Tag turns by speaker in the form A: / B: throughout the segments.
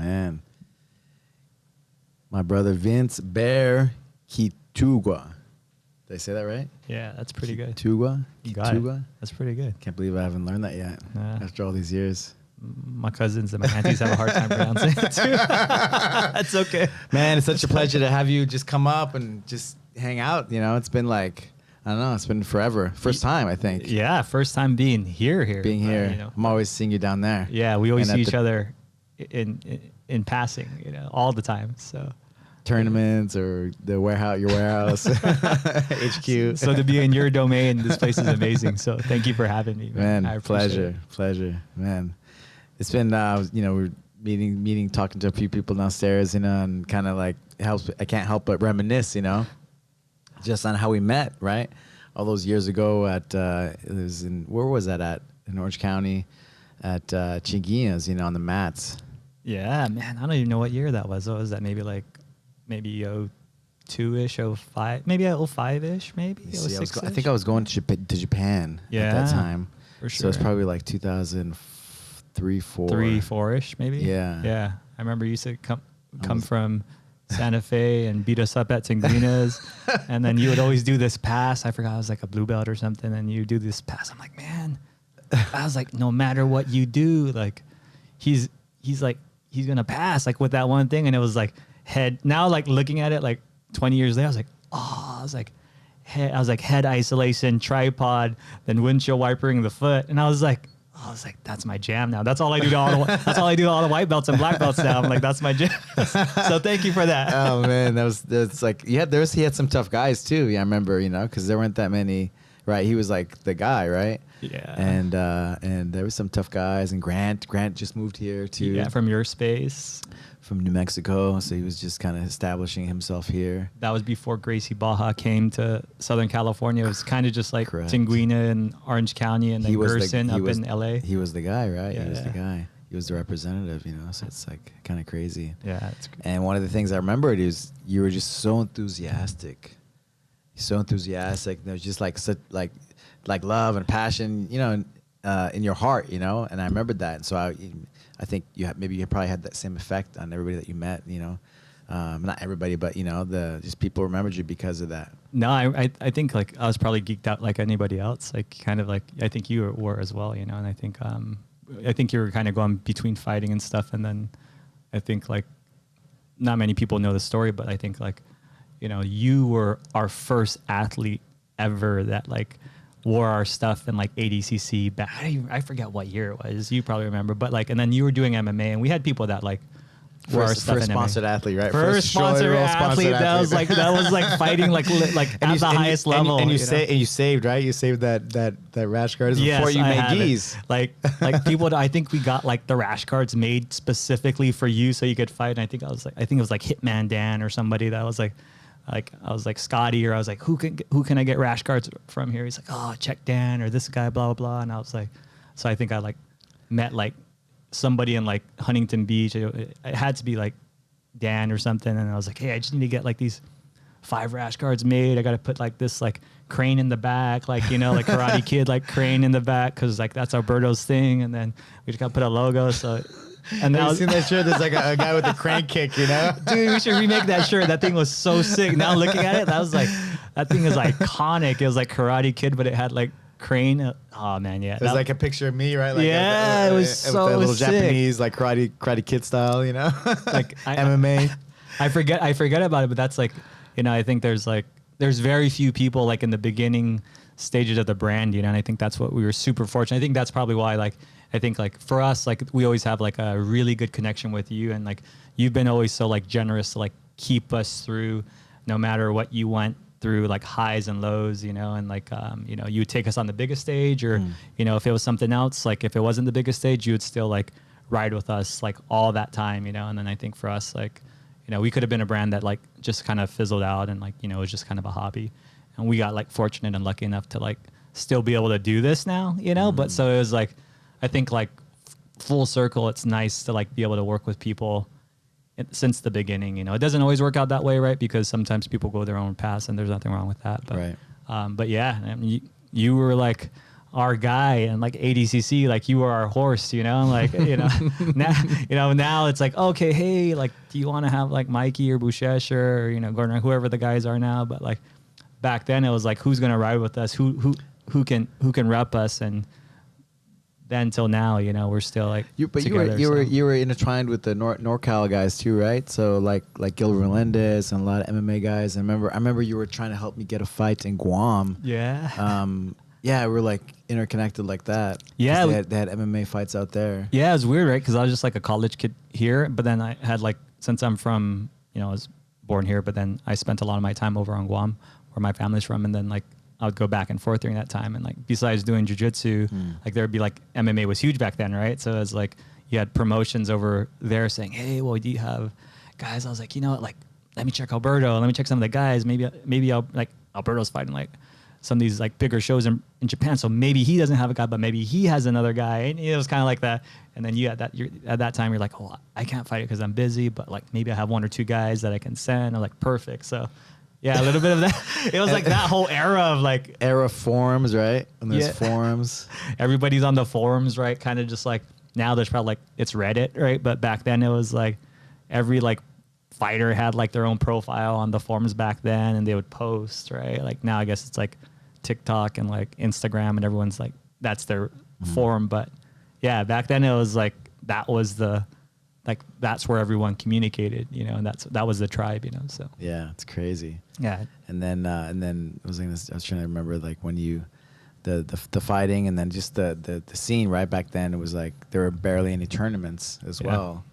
A: man. My brother Vince Bear Quitugua. Did I say that right?
B: Yeah, that's pretty good.
A: Quitugua?
B: You got it. That's pretty good.
A: Can't believe I haven't learned that yet after all these years.
B: My cousins and my aunties have a hard time pronouncing it too. That's okay.
A: Man, it's such a pleasure to have you just come up and just hang out. You know, it's been like, I don't know, it's been forever. First time, I think.
B: Yeah, first time being here.
A: Being here.
B: You know.
A: I'm always seeing you down there.
B: Yeah, we always see each other in passing, you know, all the time. So
A: tournaments or your warehouse, HQ.
B: So to be in your domain, this place is amazing. So thank you for having me, man. I
A: pleasure, man. It's been, you know, we're meeting, talking to a few people downstairs, you know, and kind of like helps. I can't help but reminisce, you know, just on how we met, right? All those years ago at, it was where was that at? In Orange County at Chinguinas, you know, on the mats.
B: Yeah, man. I don't even know what year that was. What was that? Maybe 02-ish, 05, maybe 05-ish, maybe.
A: See, I think I was going to Japan at that time.
B: For sure.
A: So it's probably like 2003, 4.
B: 3-4-ish, maybe.
A: Yeah.
B: Yeah. I remember you used to come from Santa Fe and beat us up at Tinguina's. And then you would always do this pass. I forgot, it was like a blue belt or something. And you do this pass. I'm like, man, I was like, no matter what you do, like, he's going to pass, like, with that one thing. And it was like head. Now, like, looking at it, like, 20 years later, I was like, head isolation, tripod, then windshield wipering the foot. And I was like, that's my jam now. That's all I do to all the white belts and black belts now. I'm like, that's my jam. So thank you for that.
A: Oh man, that's like, he had some tough guys too. Yeah, I remember, you know, because there weren't that many, right? He was like the guy, right?
B: Yeah.
A: And there was some tough guys, and Grant just moved here too.
B: Yeah, from your space.
A: From New Mexico, so he was just kind of establishing himself here.
B: That was before Gracie Baja came to Southern California. It was kind of just like Tinguina and Orange County, and then Gerson up in LA.
A: He was the guy, right?
B: Yeah.
A: He was the guy. He was the representative, you know, so it's like kind of crazy.
B: Yeah, it's great.
A: And one of the things I remembered is you were just so enthusiastic. There's just like such like love and passion, you know, in your heart, you know. And I remembered that, and so I think you probably had that same effect on everybody that you met, you know. Not everybody, but you know, just people remembered you because of that.
B: No, I think like I was probably geeked out like anybody else, like kind of like I think you were as well, you know. And I think you were kind of going between fighting and stuff, and then I think like not many people know the story, but I think like, you know, you were our first athlete ever that like wore our stuff in like ADCC back. I forget what year it was. You probably remember, but like, and then you were doing MMA, and we had people that like wore our stuff in MMA.
A: First sponsored athlete, right?
B: First sponsored athlete. That was like fighting like at the highest level.
A: And you saved, right? You saved that rash guard before you made gis.
B: Like people. I think we got like the rash guards made specifically for you so you could fight. And I think it was like Hitman Dan or somebody that was like I was like Scotty, or I was like, who can I get rash guards from here? He's like, oh, check Dan or this guy, blah, blah, blah. And I was like, so I think I like met like somebody in like Huntington Beach. It had to be like Dan or something. And I was like, hey, I just need to get like these 5 rash guards made. I got to put like this like crane in the back, like, you know, like Karate Kid, like crane in the back. Cause like that's Alberto's thing. And then we just got to put a logo. So, and
A: now, have you seen that shirt? There's like a guy with a crane kick, you know?
B: Dude, we should remake that shirt. That thing was so sick. Now looking at it, that thing is iconic. It was like Karate Kid, but it had like crane. Oh man, yeah.
A: There's like a picture of me, right? Like
B: yeah, it was so
A: with that little
B: sick.
A: Japanese like Karate Kid style, you know?
B: Like
A: MMA.
B: I forget about it, but that's like, you know, I think there's very few people like in the beginning stages of the brand, you know, and I think that's what we were super fortunate. I think that's probably why like I think like for us, like we always have like a really good connection with you, and like you've been always so like generous to like keep us through no matter what you went through, like highs and lows, you know, and like you know, you would take us on the biggest stage, or you know, if it was something else, like if it wasn't the biggest stage, you would still like ride with us like all that time, you know. And then I think for us, like, you know, we could have been a brand that like just kind of fizzled out and like, you know, it was just kind of a hobby, and we got like fortunate and lucky enough to like still be able to do this now, you know. But so it was like, I think like full circle, it's nice to like be able to work with people since the beginning. You know, it doesn't always work out that way, right? Because sometimes people go their own paths, and there's nothing wrong with that. But,
A: right.
B: But yeah, I mean, you were like our guy, and like ADCC, like you were our horse, you know, like, now it's like, okay, hey, like, do you want to have like Mikey or Bushesh or, Gardner, whoever the guys are now. But like back then it was like, who's going to ride with us? Who can rep us? And then till now, we're still like,
A: you were intertwined with the NorCal guys too, right? So like Gilbert Melendez and a lot of MMA guys. I remember you were trying to help me get a fight in Guam.
B: Yeah.
A: Yeah, we're like interconnected like that.
B: Yeah,
A: they had MMA fights out there.
B: Yeah, it was weird, right? Because I was just like a college kid here, but then I had like, since I'm from, I was born here, but then I spent a lot of my time over on Guam, where my family's from, and then like I would go back and forth during that time. And like besides doing jiu-jitsu, like there would be like MMA was huge back then, right? So it was like you had promotions over there saying, hey, well, do you have guys? I was like, like let me check Alberto, let me check some of the guys. Maybe I'll like Alberto's fighting like some of these like bigger shows in Japan, so maybe he doesn't have a guy, but maybe he has another guy, and it was kind of like that. And then at that time you're like, oh, I can't fight it because I'm busy, but like maybe I have one or two guys that I can send. I'm like, perfect. So yeah, a little bit of that. It was like that whole era of like
A: forums, right? And there's forums.
B: Everybody's on the forums, right? Kind of just like now there's probably like it's Reddit, right? But back then it was like every like fighter had like their own profile on the forums back then, and they would post, right? Like now I guess it's like TikTok and like Instagram, and everyone's like that's their forum. But yeah, back then it was like that was the like that's where everyone communicated, and that was the tribe, So
A: yeah, it's crazy.
B: Yeah,
A: and then I was trying to remember like when you the fighting, and then just the scene right back then. It was like there were barely any tournaments as well.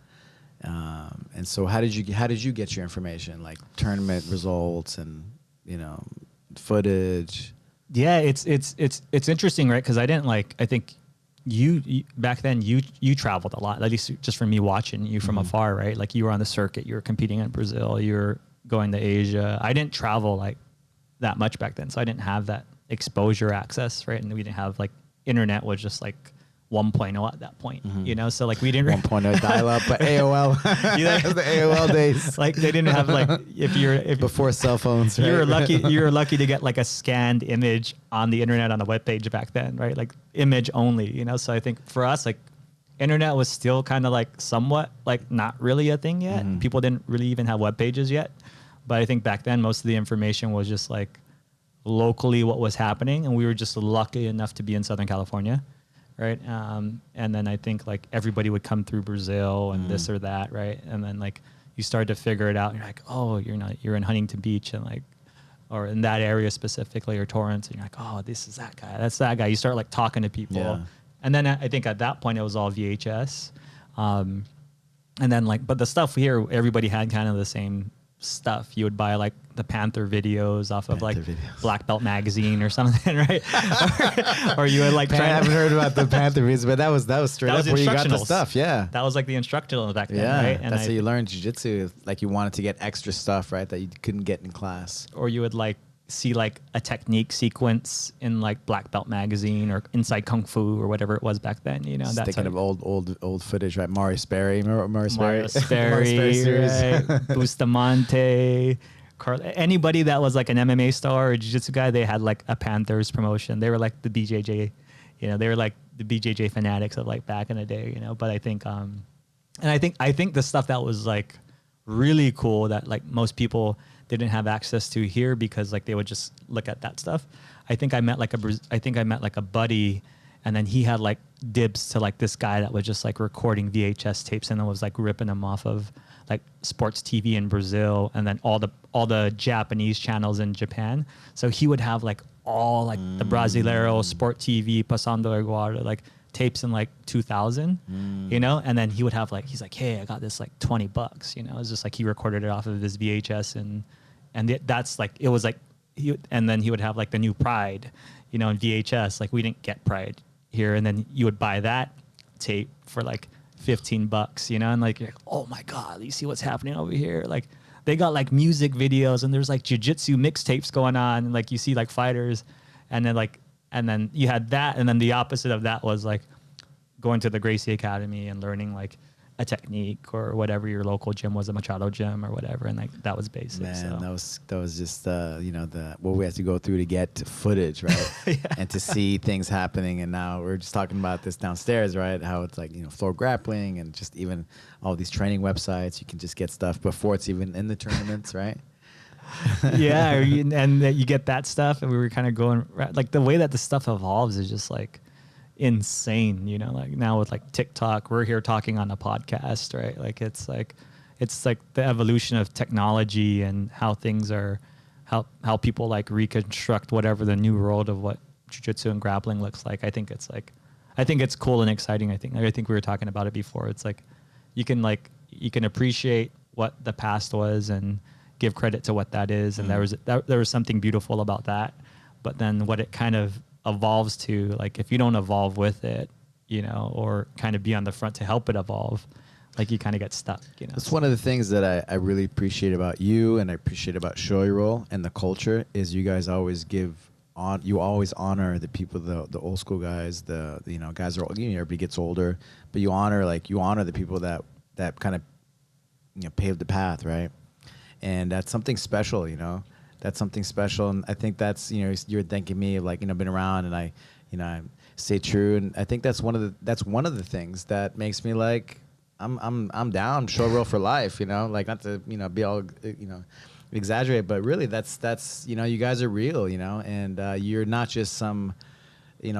A: And so how did you get your information, like tournament results and footage?
B: Yeah, it's interesting, right? Because I think you back then you traveled a lot, at least just from me watching you from afar, right? Like you were on the circuit, you were competing in Brazil, you were going to Asia. I didn't travel like that much back then, so I didn't have that exposure access, right? And we didn't have like internet was just like 1.0 at that point, so like we didn't
A: 1.0 dial up, but AOL, the AOL days.
B: Like they didn't have like if
A: before cell phones, right?
B: you were lucky to get like a scanned image on the internet on a web page back then, right? Like image only, So I think for us, like internet was still kind of like somewhat like not really a thing yet. People didn't really even have web pages yet, but I think back then most of the information was just like locally what was happening, and we were just lucky enough to be in Southern California. Right. And then I think like everybody would come through Brazil and this or that. Right. And then like you start to figure it out. And you're like, oh, you're in Huntington Beach and like, or in that area specifically, or Torrance. And you're like, oh, this is that guy. That's that guy. You start like talking to people. Yeah. And then I think at that point it was all VHS. And then like, but the stuff here, everybody had kind of the same stuff. You would buy like the Panther videos off of like Black Belt magazine or something, right? or you would like
A: I haven't heard about the Panther videos, but that was straight up where you got the stuff. Yeah,
B: that was like the instructional back then, right?
A: And that's how you learned jiu-jitsu. Like you wanted to get extra stuff, right, that you couldn't get in class.
B: Or you would like see like a technique sequence in like Black Belt magazine or Inside Kung Fu or whatever it was back then,
A: That's kind of old footage, right? Maury Sperry, remember Maury Sperry?
B: Maury Sperry, right? Bustamante, anybody that was like an MMA star or jiu-jitsu guy, they had like a Panthers promotion. They were like the BJJ, they were like the BJJ fanatics of like back in the day, But I think, and I think the stuff that was like really cool that like most people didn't have access to here because like they would just look at that stuff. I think I met like a buddy, and then he had like dibs to like this guy that was just like recording VHS tapes and then was like ripping them off of like sports TV in Brazil and then all the Japanese channels in Japan. So he would have like all like the Brasileiro, Sport TV, Passando Iguara, like tapes in like 2000, and then he would have like, he's like, hey, I got this like $20, it's just like he recorded it off of his VHS and that's like, it was like, and then he would have like the new Pride, in VHS, like we didn't get Pride here. And then you would buy that tape for like $15, and like, you're like, oh my God, you see what's happening over here. Like they got like music videos and there's like jiu-jitsu mixtapes going on. And like, you see like fighters and then you had that. And then the opposite of that was like going to the Gracie Academy and learning like a technique or whatever your local gym was, a Machado gym or whatever, and like that was basic.
A: Man,
B: So.
A: that was just what we had to go through to get to footage, right?
B: Yeah.
A: And to see things happening. And now we're just talking about this downstairs, right? How it's like floor grappling and just even all these training websites. You can just get stuff before it's even in the tournaments, right?
B: Yeah, and that you get that stuff, and we were kind of going like the way that the stuff evolves is just like insane, like now with like TikTok, we're here talking on a podcast, right? Like it's like the evolution of technology and how things are, how people like reconstruct whatever the new world of what jiu-jitsu and grappling looks like. I think it's cool and exciting. I think we were talking about it before. It's like you can appreciate what the past was and give credit to what that is, and there was something beautiful about that. But then what it kind of evolves to, like if you don't evolve with it, or kind of be on the front to help it evolve, like you kind of get stuck.
A: That's one of the things that I really appreciate about you, and I appreciate about Shoyoroll and the culture is you guys always you always honor the people, the old school guys, the guys are everybody gets older, but you honor the people that kind of paved the path, right? And that's something special, That's something special, and I think that's you're thanking me of been around, and I stay true, and I think that's one of the things that makes me like I'm down Shoyoroll for life, not to be all exaggerate, but really that's you guys are real, and you're not just some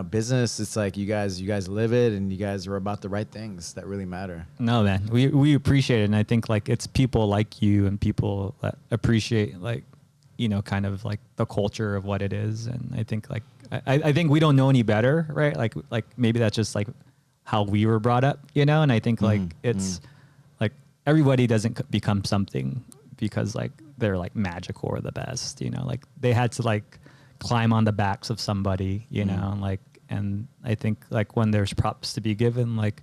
A: business. It's like you guys live it, and you guys are about the right things that really matter.
B: No, man, we appreciate it, and I think like it's people like you and people that appreciate kind of like the culture of what it is. And I think like I think we don't know any better, right? Like maybe that's just like how we were brought up, and I think like it's like everybody doesn't become something because like they're like magical or the best, like they had to like climb on the backs of somebody, and I think like when there's props to be given, like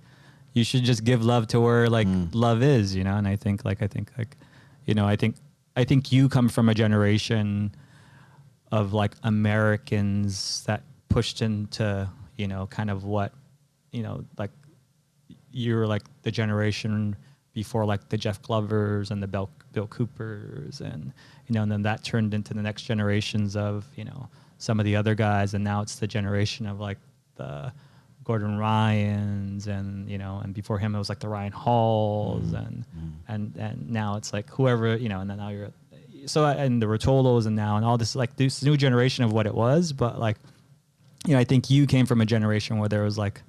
B: you should just give love to where like love is, and I think I think you come from a generation of like Americans that pushed into, kind of what, like you're like the generation before like the Jeff Glovers and the Bill Coopers, and and then that turned into the next generations of some of the other guys, and now it's the generation of like the Gordon Ryans, and and before him it was like the Ryan Halls, and now it's like whoever, and then now you're and the Rotolos, and now and all this like this new generation of what it was. But like I think you came from a generation where there was like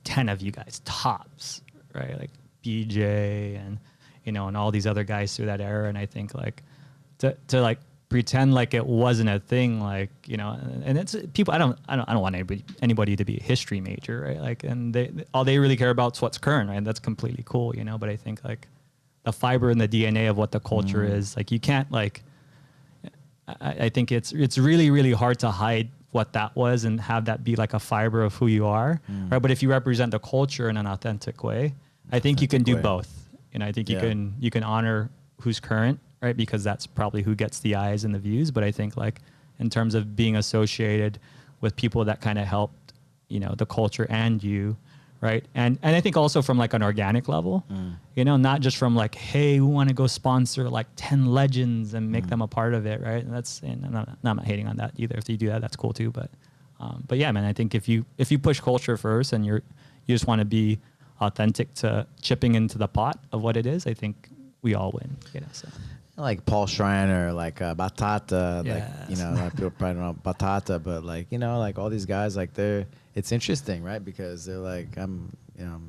B: 10 of you guys tops, right? Like BJ and and all these other guys through that era. And I think like to like pretend like it wasn't a thing, like and it's people. I don't want anybody to be a history major, right? Like, and all they really care about is what's current, right? And that's completely cool, But I think like the fiber and the DNA of what the culture is, like you can't like. I think it's really really hard to hide what that was and have that be like a fiber of who you are, right? But if you represent the culture in an authentic way, I think you can do both. I think you can honor who's current, right? Because that's probably who gets the eyes and the views. But I think like in terms of being associated with people that kind of helped, the culture and you, right? And I think also from like an organic level, not just from like, hey, we want to go sponsor like 10 legends and make them a part of it, right? And I'm not hating on that either. If you do that, that's cool too. But yeah, man, I think if you push culture first and you just want to be authentic to chipping into the pot of what it is, I think we all win. So.
A: Like Paul Schreiner, like Batata,
B: yes.
A: like a lot of people probably don't know Batata, but like like all these guys, like it's interesting, right? Because they're like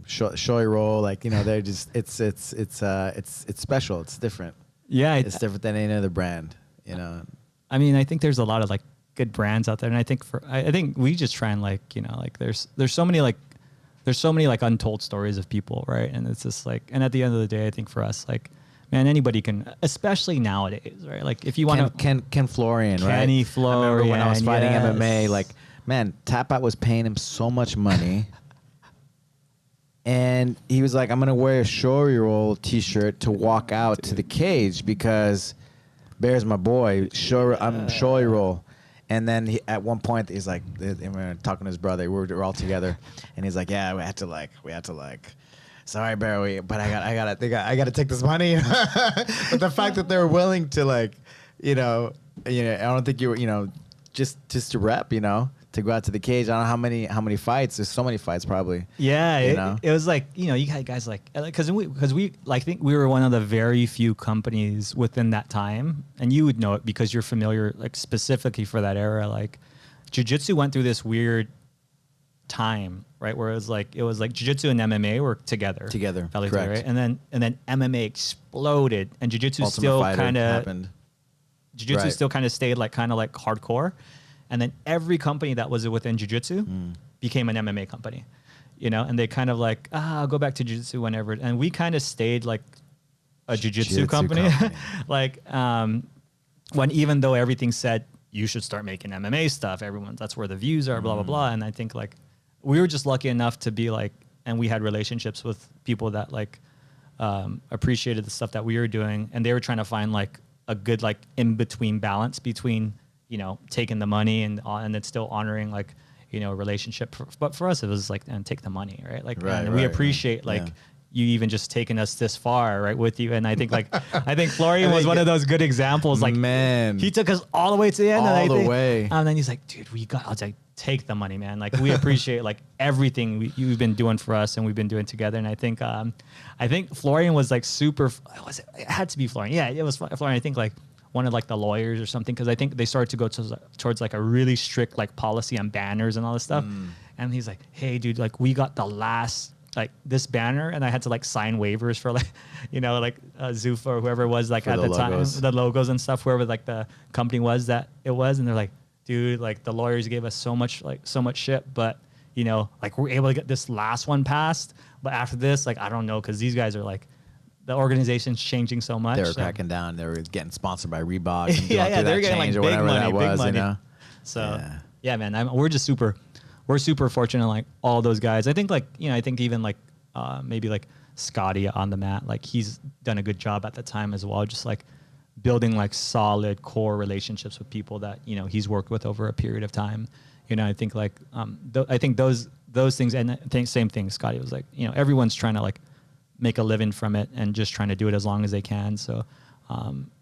A: Shoyoroll, like they're just it's special, it's different.
B: Yeah,
A: it's different than any other brand,
B: I mean, I think there's a lot of like good brands out there, and I think we just try and like like there's so many like untold stories of people, right? And it's just like, and at the end of the day, I think for us, like, man, anybody can, especially nowadays, right? Like if you want to
A: Ken Florian, right?
B: Kenny Florian.
A: I remember when I was fighting MMA, like, man, Tap Out was paying him so much money. And he was like, I'm going to wear a Shoyoroll t-shirt to walk out to the cage because Bear's my boy. I'm Shoyoroll. And then at one point, he's like, we were talking to his brother. We're all together. And he's like, yeah, we had to sorry, Barry, but I gotta take this money. But the fact that they're willing to like, I don't think you were, just to rep, to go out to the cage. I don't know how many fights. There's so many fights probably.
B: Yeah, it was like, you had guys like, because we like, think we were one of the very few companies within that time, and you would know it because you're familiar, like specifically for that era. Like, Jiu-Jitsu went through this weird time, right, where it was like Jiu-Jitsu and MMA were together,
A: correct,
B: right? And then MMA exploded, and Jiu-Jitsu still kind of Jiu-Jitsu still kind of stayed like hardcore. And then every company that was within Jiu-Jitsu became an MMA company, and they kind of like, I'll go back to Jiu-Jitsu whenever. And we kind of stayed like a Jiu-Jitsu company. Like, when even though everything said you should start making MMA stuff, that's where the views are, blah, blah, blah. And I think like we were just lucky enough to be like, and we had relationships with people that like appreciated the stuff that we were doing. And they were trying to find like a good like in-between balance between, taking the money and then still honoring like, relationship. But for us, it was like, and take the money, right? Like, and we appreciate like you even just taking us this far, right, with you. And I think like, Florian was one of those good examples. Like,
A: man,
B: he took us all the way to the end.
A: All the way.
B: And then he's like, dude, I was like, take the money, man. Like, we appreciate like everything you've been doing for us and we've been doing together. And I think Florian was like super, it had to be Florian. Yeah, it was Florian. I think like one of like the lawyers or something, because I think they started to go towards like a really strict like policy on banners and all this stuff. And he's like, hey, dude, like we got the last like this banner, and I had to like sign waivers for like, Zuffa or whoever it was like at the time, the logos and stuff, whoever like the company was that it was, and they're like, dude, like the lawyers gave us so much shit, but like we're able to get this last one passed, but after this, like I don't know, because these guys are like, the organization's changing so much.
A: They were cracking down. They were getting sponsored by Reebok. And
B: they're getting like big money. So
A: yeah,
B: man, we're super fortunate. Like all those guys, I think like, I think even like maybe like Scotty on the mat, like he's done a good job at the time as well. Just like building like solid core relationships with people that, he's worked with over a period of time. I think like, I think those things, and I think same thing, Scotty was like, everyone's trying to like make a living from it and just trying to do it as long as they can. So,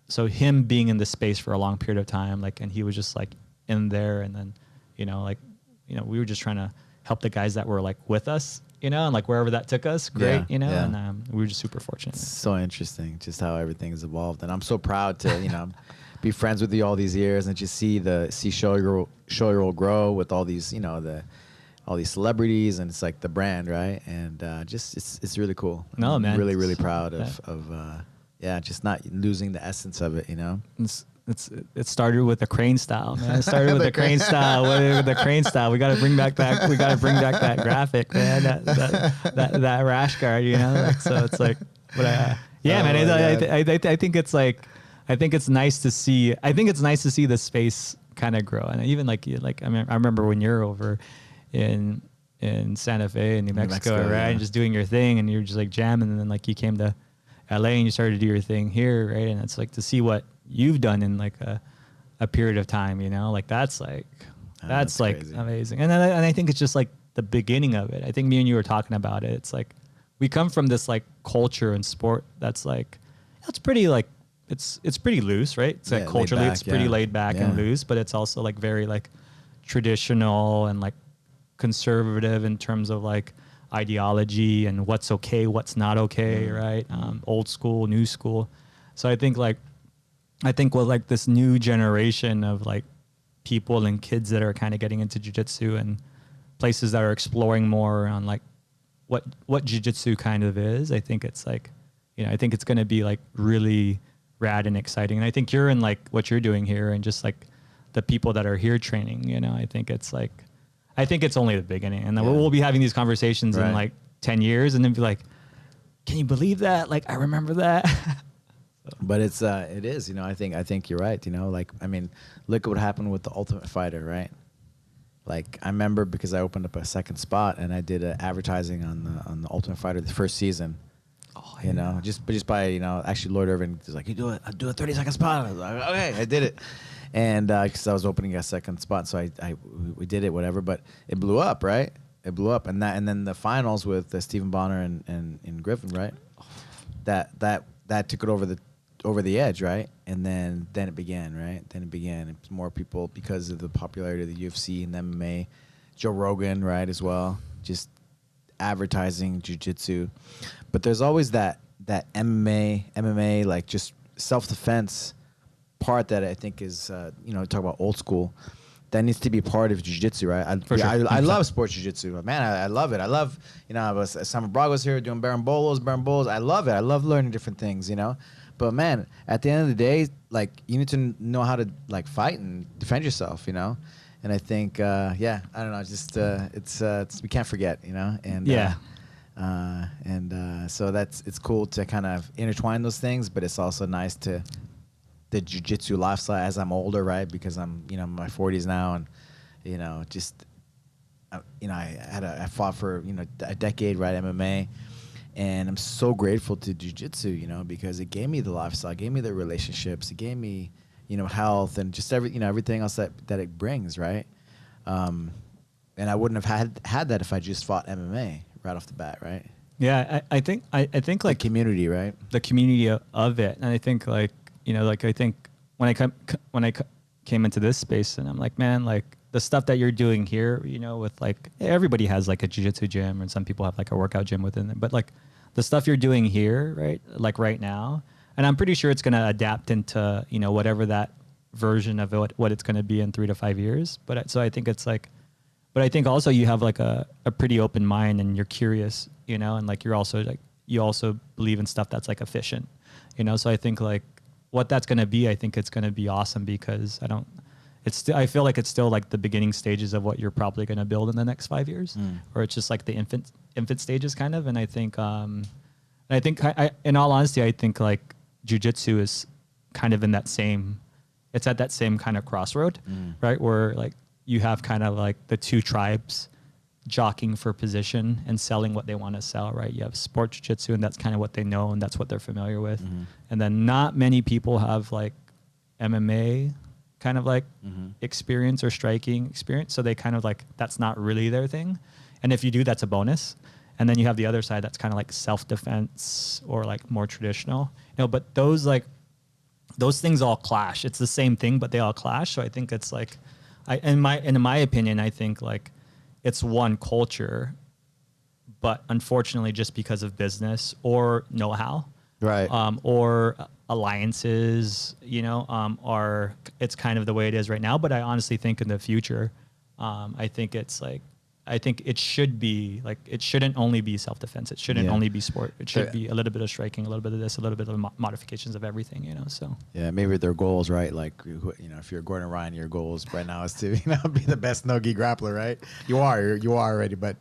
B: so him being in this space for a long period of time, like, and he was just like in there, and then, we were just trying to help the guys that were like with us, and like wherever that took us, great, and we were just super fortunate.
A: It's so interesting just how everything has evolved. And I'm so proud to, be friends with you all these years and just see Shoyoroll grow with all these, all these celebrities, and it's like the brand, right? And just it's really cool.
B: No, man,
A: I'm really, really proud of just not losing the essence of it,
B: It started with the crane style, man. It started with the crane style. With the crane style, we got to bring back that graphic, man. That rash guard, Like, so it's like, but man. I think it's like, I think it's nice to see. I think it's nice to see the space kind of grow, and even like I remember when you're over in Santa Fe in New Mexico, right? Yeah. And just doing your thing, and you're just like jamming, and then like you came to LA and you started to do your thing here, right? And it's like to see what you've done in like a period of time, like that's like crazy. Amazing. And I think it's just like the beginning of it. I think me and you were talking about it. It's like we come from this like culture and sport that's like, it's pretty like it's pretty loose, right? It's like culturally it's pretty laid back and loose, but it's also like very like traditional and like conservative in terms of like ideology and what's okay, what's not okay, right? Old school, new school. So I think with like this new generation of like people and kids that are kind of getting into jiu-jitsu and places that are exploring more on like what jiu-jitsu kind of is, I think it's like, I think it's going to be like really rad and exciting. And I think you're in like what you're doing here and just like the people that are here training, I think it's like, I think it's only the beginning, and then we'll be having these conversations in like 10 years and then be like, can you believe that? Like, I remember that.
A: But it is, I think you're right. Like, I mean, look at what happened with the Ultimate Fighter, right? Like, I remember because I opened up a second spot and I did advertising on the Ultimate Fighter the first season. Oh, just by actually Lord Irvin was like, I'll do a 30-second spot. I was like, okay, I did it. And because I was opening a second spot, so we did it, whatever. But it blew up, right? it blew up, and then the finals with Stephen Bonner and Griffin, right? That took it over the edge, right? And then it began, right? Then it began. It's more people because of the popularity of the UFC and MMA, Joe Rogan, right, as well, just advertising jiu-jitsu. But there's always that MMA, like just self-defense part that I think is, talk about old school. That needs to be part of jiu-jitsu, right? I love sports jiu-jitsu. Man, I love it. I love, Summer Braga was here doing barambolos. I love it. I love learning different things, But man, at the end of the day, like you need to know how to like fight and defend yourself, And I think, I don't know, just it's we can't forget, And so it's cool to kind of intertwine those things, but it's also nice to the jiu-jitsu lifestyle as I'm older, right? Because I'm, in my 40s now, and I fought for a decade, right, MMA. And I'm so grateful to jiu-jitsu, because it gave me the lifestyle, it gave me the relationships, it gave me, health and just everything else that it brings, right? And I wouldn't have had that if I just fought MMA right off the bat, right?
B: Yeah, I think like
A: the community, right?
B: The community of it, and I think like I think when I came into this space, and I'm like, man, like the stuff that you're doing here, with like everybody has like a jiu-jitsu gym, and some people have like a workout gym within it, but like the stuff you're doing here, right, like right now, and I'm pretty sure it's going to adapt into whatever that version of it, what it's going to be in 3 to 5 years. But so I think it's like, but I think also you have like a pretty open mind, and you're curious, and like you're also like you also believe in stuff that's like efficient, So I think like what that's going to be, I think it's going to be awesome, because I feel like it's still like the beginning stages of what you're probably going to build in the next 5 years, or it's just like the infant stages kind of. And I think, in all honesty, I think like jiu-jitsu is kind of in that same, it's at that same kind of crossroad, right? Where like you have kind of like the two tribes jockeying for position and selling what they want to sell, right? You have sport jiu-jitsu, and that's kind of what they know, and that's what they're familiar with. And then not many people have like MMA kind of like experience or striking experience. So they kind of like, that's not really their thing. And if you do, that's a bonus. And then you have the other side that's kind of like self-defense or like more traditional, but those things all clash. It's the same thing, but they all clash. So I think it's like, in my opinion, I think like it's one culture, but unfortunately just because of business or know-how,
A: right,
B: or alliances, are, it's kind of the way it is right now. But I honestly think in the future, I think it should be like, it shouldn't only be self-defense. It shouldn't only be sport. It should be a little bit of striking, a little bit of this, a little bit of modifications of everything, so.
A: Yeah, maybe their goals, right? Like, if you're Gordon Ryan, your goals right now is to, be the best no-gi grappler, right? You are already, but,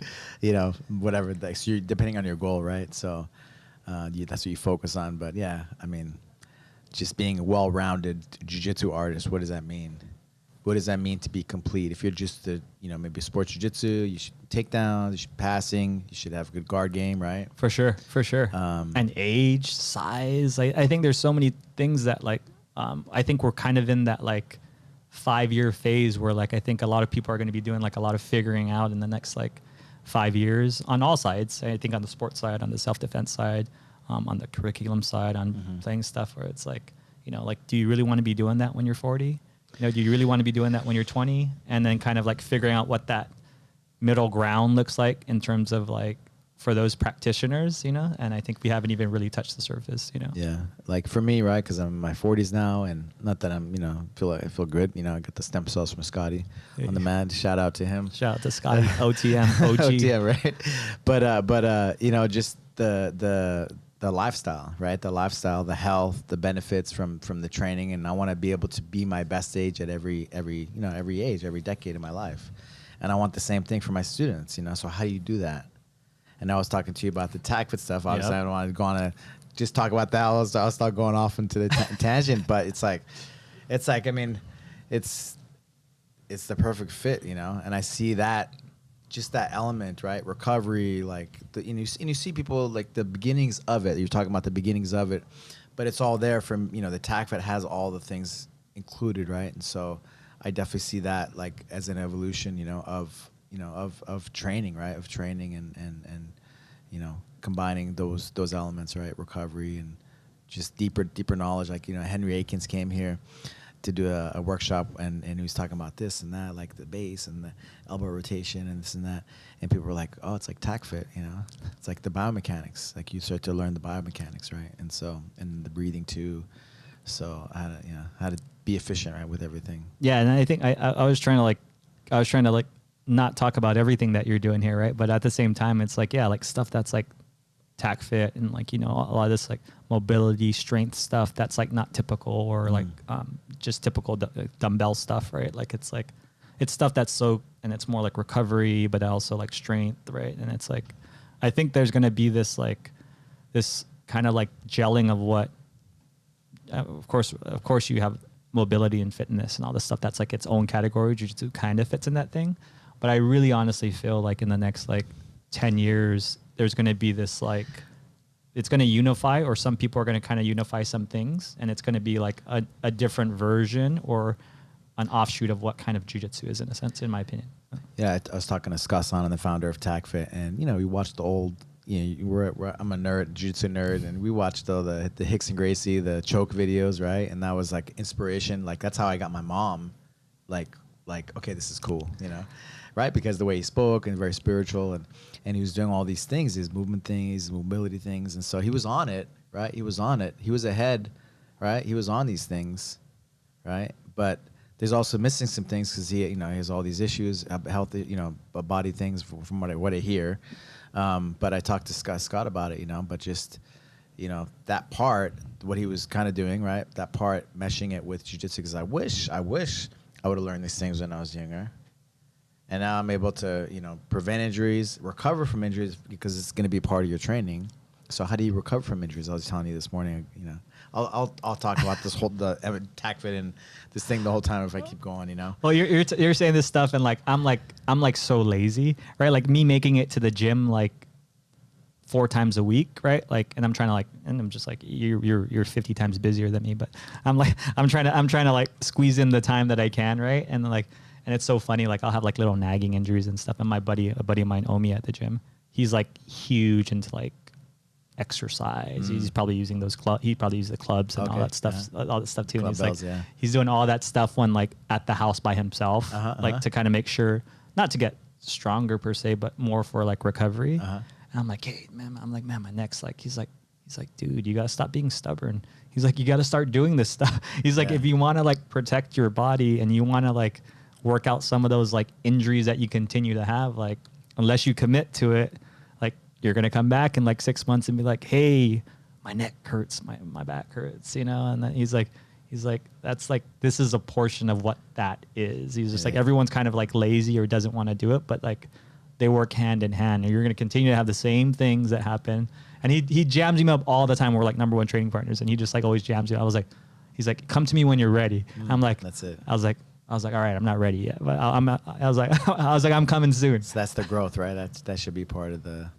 A: whatever, so you're depending on your goal, right? So that's what you focus on. But yeah, I mean, just being a well-rounded jiu-jitsu artist, what does that mean? What does that mean to be complete? If you're just maybe sports jiu-jitsu, you should takedowns, you should passing, you should have a good guard game, right?
B: For sure. And age, size. I think there's so many things that like, I think we're kind of in that like 5-year phase where like, I think a lot of people are going to be doing like a lot of figuring out in the next like 5 years on all sides. I think on the sports side, on the self-defense side, on the curriculum side, on playing stuff where it's like, like, do you really want to be doing that when you're 40? Do you really want to be doing that when you're 20? And then kind of like figuring out what that middle ground looks like in terms of like for those practitioners, and I think we haven't even really touched the surface,
A: Yeah. Like for me, right, because I'm in my 40s now, and not that I'm, I feel good. I got the stem cells from Scotty on the mat. Shout out to him.
B: Shout out to Scotty, OTM, OG.
A: OTM, right? But just the lifestyle, right? The lifestyle, the health, the benefits from the training, and I want to be able to be my best age at every age, every decade of my life, and I want the same thing for my students. So how do you do that? And I was talking to you about the TACFIT stuff. Obviously, I don't want to go on a just talk about that. I'll start going off into the tangent, but it's like, I mean, it's the perfect fit, and I see that. Just that element, right? Recovery, like, and you see people like the beginnings of it. You're talking about the beginnings of it, but it's all there from, the TACFIT has all the things included, right? And so I definitely see that like as an evolution, of of training, right? Of training and combining those elements, right? Recovery and just deeper knowledge. Like, Henry Akins came here to do a workshop, and he was talking about this and that, like the base and the elbow rotation and this and that. And people were like, oh, it's like TAC-FIT, It's like the biomechanics. Like, you start to learn the biomechanics, right? And so, and the breathing too. So how to be efficient, right, with everything.
B: Yeah, and I think I was trying to like not talk about everything that you're doing here, right? But at the same time, it's like, yeah, like stuff that's like TAC-FIT and like, a lot of this like mobility strength stuff that's like not typical, or like just typical dumbbell stuff, right? Like it's stuff that's so, and it's more like recovery, but also like strength, right? And it's like, I think there's going to be this kind of like gelling of what, of course you have mobility and fitness and all this stuff that's like its own category. Jiu-Jitsu kind of fits in that thing. But I really honestly feel like in the next like 10 years, there's going to be this like, it's going to unify, or some people are going to kind of unify some things, and it's going to be like a different version or an offshoot of what kind of jiu-jitsu is, in a sense, in my opinion.
A: Yeah, I was talking to Scott Sonnen, the founder of TAC-FIT, and we watched the old, I'm a nerd, jiu-jitsu nerd, and we watched the Hicks and Gracie, the choke videos, right? And that was like inspiration. Like, that's how I got my mom, like okay, this is cool, right? Because the way he spoke, and very spiritual, and he was doing all these things, his movement things, his mobility things, and so he was on it, right? He was on it. He was ahead, right? He was on these things, right? But there's also missing some things because he has all these issues, health, body things from what I hear. But I talked to Scott about it, but just, that part, what he was kind of doing, right? That part, meshing it with jiu-jitsu, because I wish I would have learned these things when I was younger. And now I'm able to, prevent injuries, recover from injuries, because it's going to be a part of your training. So how do you recover from injuries? I was telling you this morning, I'll talk about this whole TAC-FIT and this thing the whole time if I keep going,
B: Well, you're saying this stuff, and like I'm like so lazy, right? Like me making it to the gym like 4 times a week, right? Like, and I'm trying to like, and I'm just like, you're 50 times busier than me, but I'm trying to like squeeze in the time that I can, right? And like, and it's so funny, like I'll have like little nagging injuries and stuff. And a buddy of mine, Omi, at the gym, he's like huge into like exercise. He's probably using those he probably uses the clubs and all that stuff, all that stuff too.
A: Club
B: and he's
A: bells,
B: like, he's doing all that stuff when like at the house by himself, to kind of make sure, not to get stronger per se, but more for like recovery. And I'm like, hey, man, my neck's like, he's like, dude, you got to stop being stubborn. He's like, you got to start doing this stuff. He's like, if you want to like protect your body and you want to like work out some of those like injuries that you continue to have, like unless you commit to it, like you're going to come back in like 6 months and be like, hey, my neck hurts, my back hurts, and then he's like, that's like, this is a portion of what that is. He's just like, everyone's kind of like lazy or doesn't want to do it, but like they work hand in hand, and you're going to continue to have the same things that happen. And he jams me up all the time. We're like number one training partners, and he just like always jams me. He's like, come to me when you're ready. I'm like,
A: that's it.
B: I was like, all right, I'm not ready yet, but I was like, I'm coming soon.
A: So that's the growth, right? That should be part of the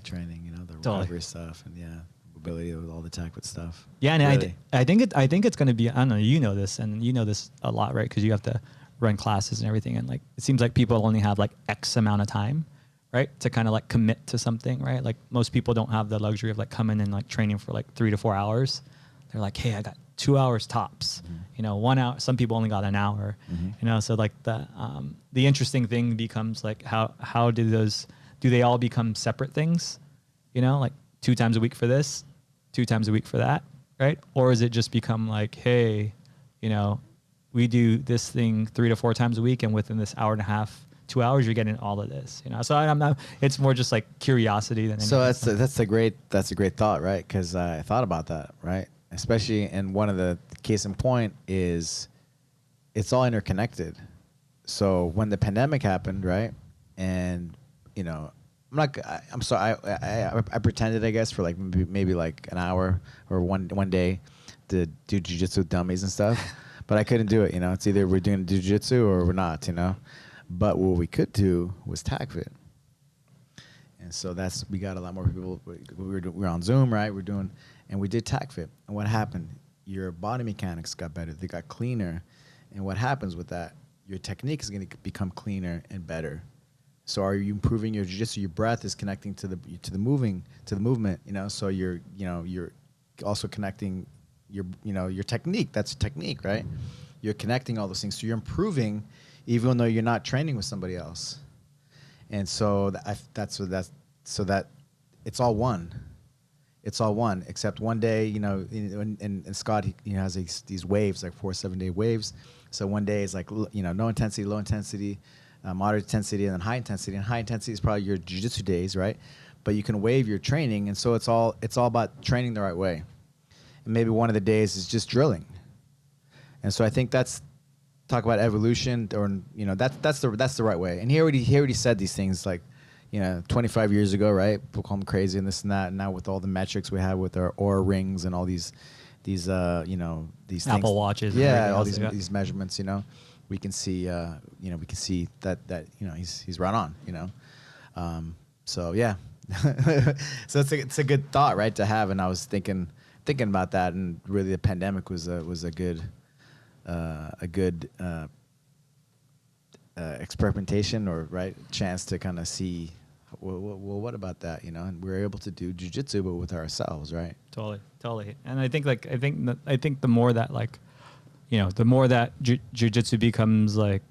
A: training, the recovery stuff, and mobility with all the TAC-FIT stuff.
B: Yeah, and
A: really.
B: I think it's going to be, I don't know, you know this, and you know this a lot, right? Because you have to run classes and everything, and like it seems like people only have like X amount of time, right, to kind of like commit to something, right? Like most people don't have the luxury of like coming and like training for like 3 to 4 hours. They're like, hey, I got 2 hours tops. 1 hour. Some people only got an hour. So like the interesting thing becomes like how do they all become separate things? Like 2 times a week for this, 2 times a week for that, right? Or is it just become like, hey, we do this thing 3 to 4 times a week, and within this hour and a half, 2 hours, you're getting all of this. So I'm not. It's more just like curiosity than anything.
A: So that's a great thought, right? Because I thought about that, right? Especially, and one of the case in point is it's all interconnected. So when the pandemic happened, right, and I'm sorry, I pretended, I guess, for like maybe like an hour or one day to do jiu-jitsu with dummies and stuff, but I couldn't do it. It's either we're doing jiu-jitsu or we're not. But what we could do was TAC-FIT. And so we got a lot more people. We were on Zoom, right? And we did TAC-FIT. And what happened? Your body mechanics got better. They got cleaner. And what happens with that? Your technique is going to become cleaner and better, So are you improving your jiu-jitsu? Your breath is connecting to the movement, you know. So you're also connecting your technique. That's technique, right? You're connecting all those things. So you're improving, even though you're not training with somebody else. And so that it's all one. It's all one, except one day, you know, and Scott, he has these waves, like 4 7-day waves. So one day is like, you know, no intensity, low intensity, moderate intensity, and then high intensity. And high intensity is probably your jiu-jitsu days, right? But you can wave your training, and so it's all about training the right way. And maybe one of the days is just drilling. And so I think talk about evolution, or, you know, that's the right way. And he already said these things, like, you know, 25 years ago, right? People call him crazy and this and that. And now with all the metrics we have with our Oura rings and all these these
B: Apple
A: things,
B: Watches,
A: yeah, all these measurements, you know, we can see, that you know, he's right on, you know. So yeah, so it's a good thought, right, to have. And I was thinking about that, and really the pandemic was a good experimentation, or right chance to kind of see, well, what about that, you know? And we were able to do jiu-jitsu, but with ourselves, right?
B: Totally. And I think the more that, like, you know, the more that jiu-jitsu becomes like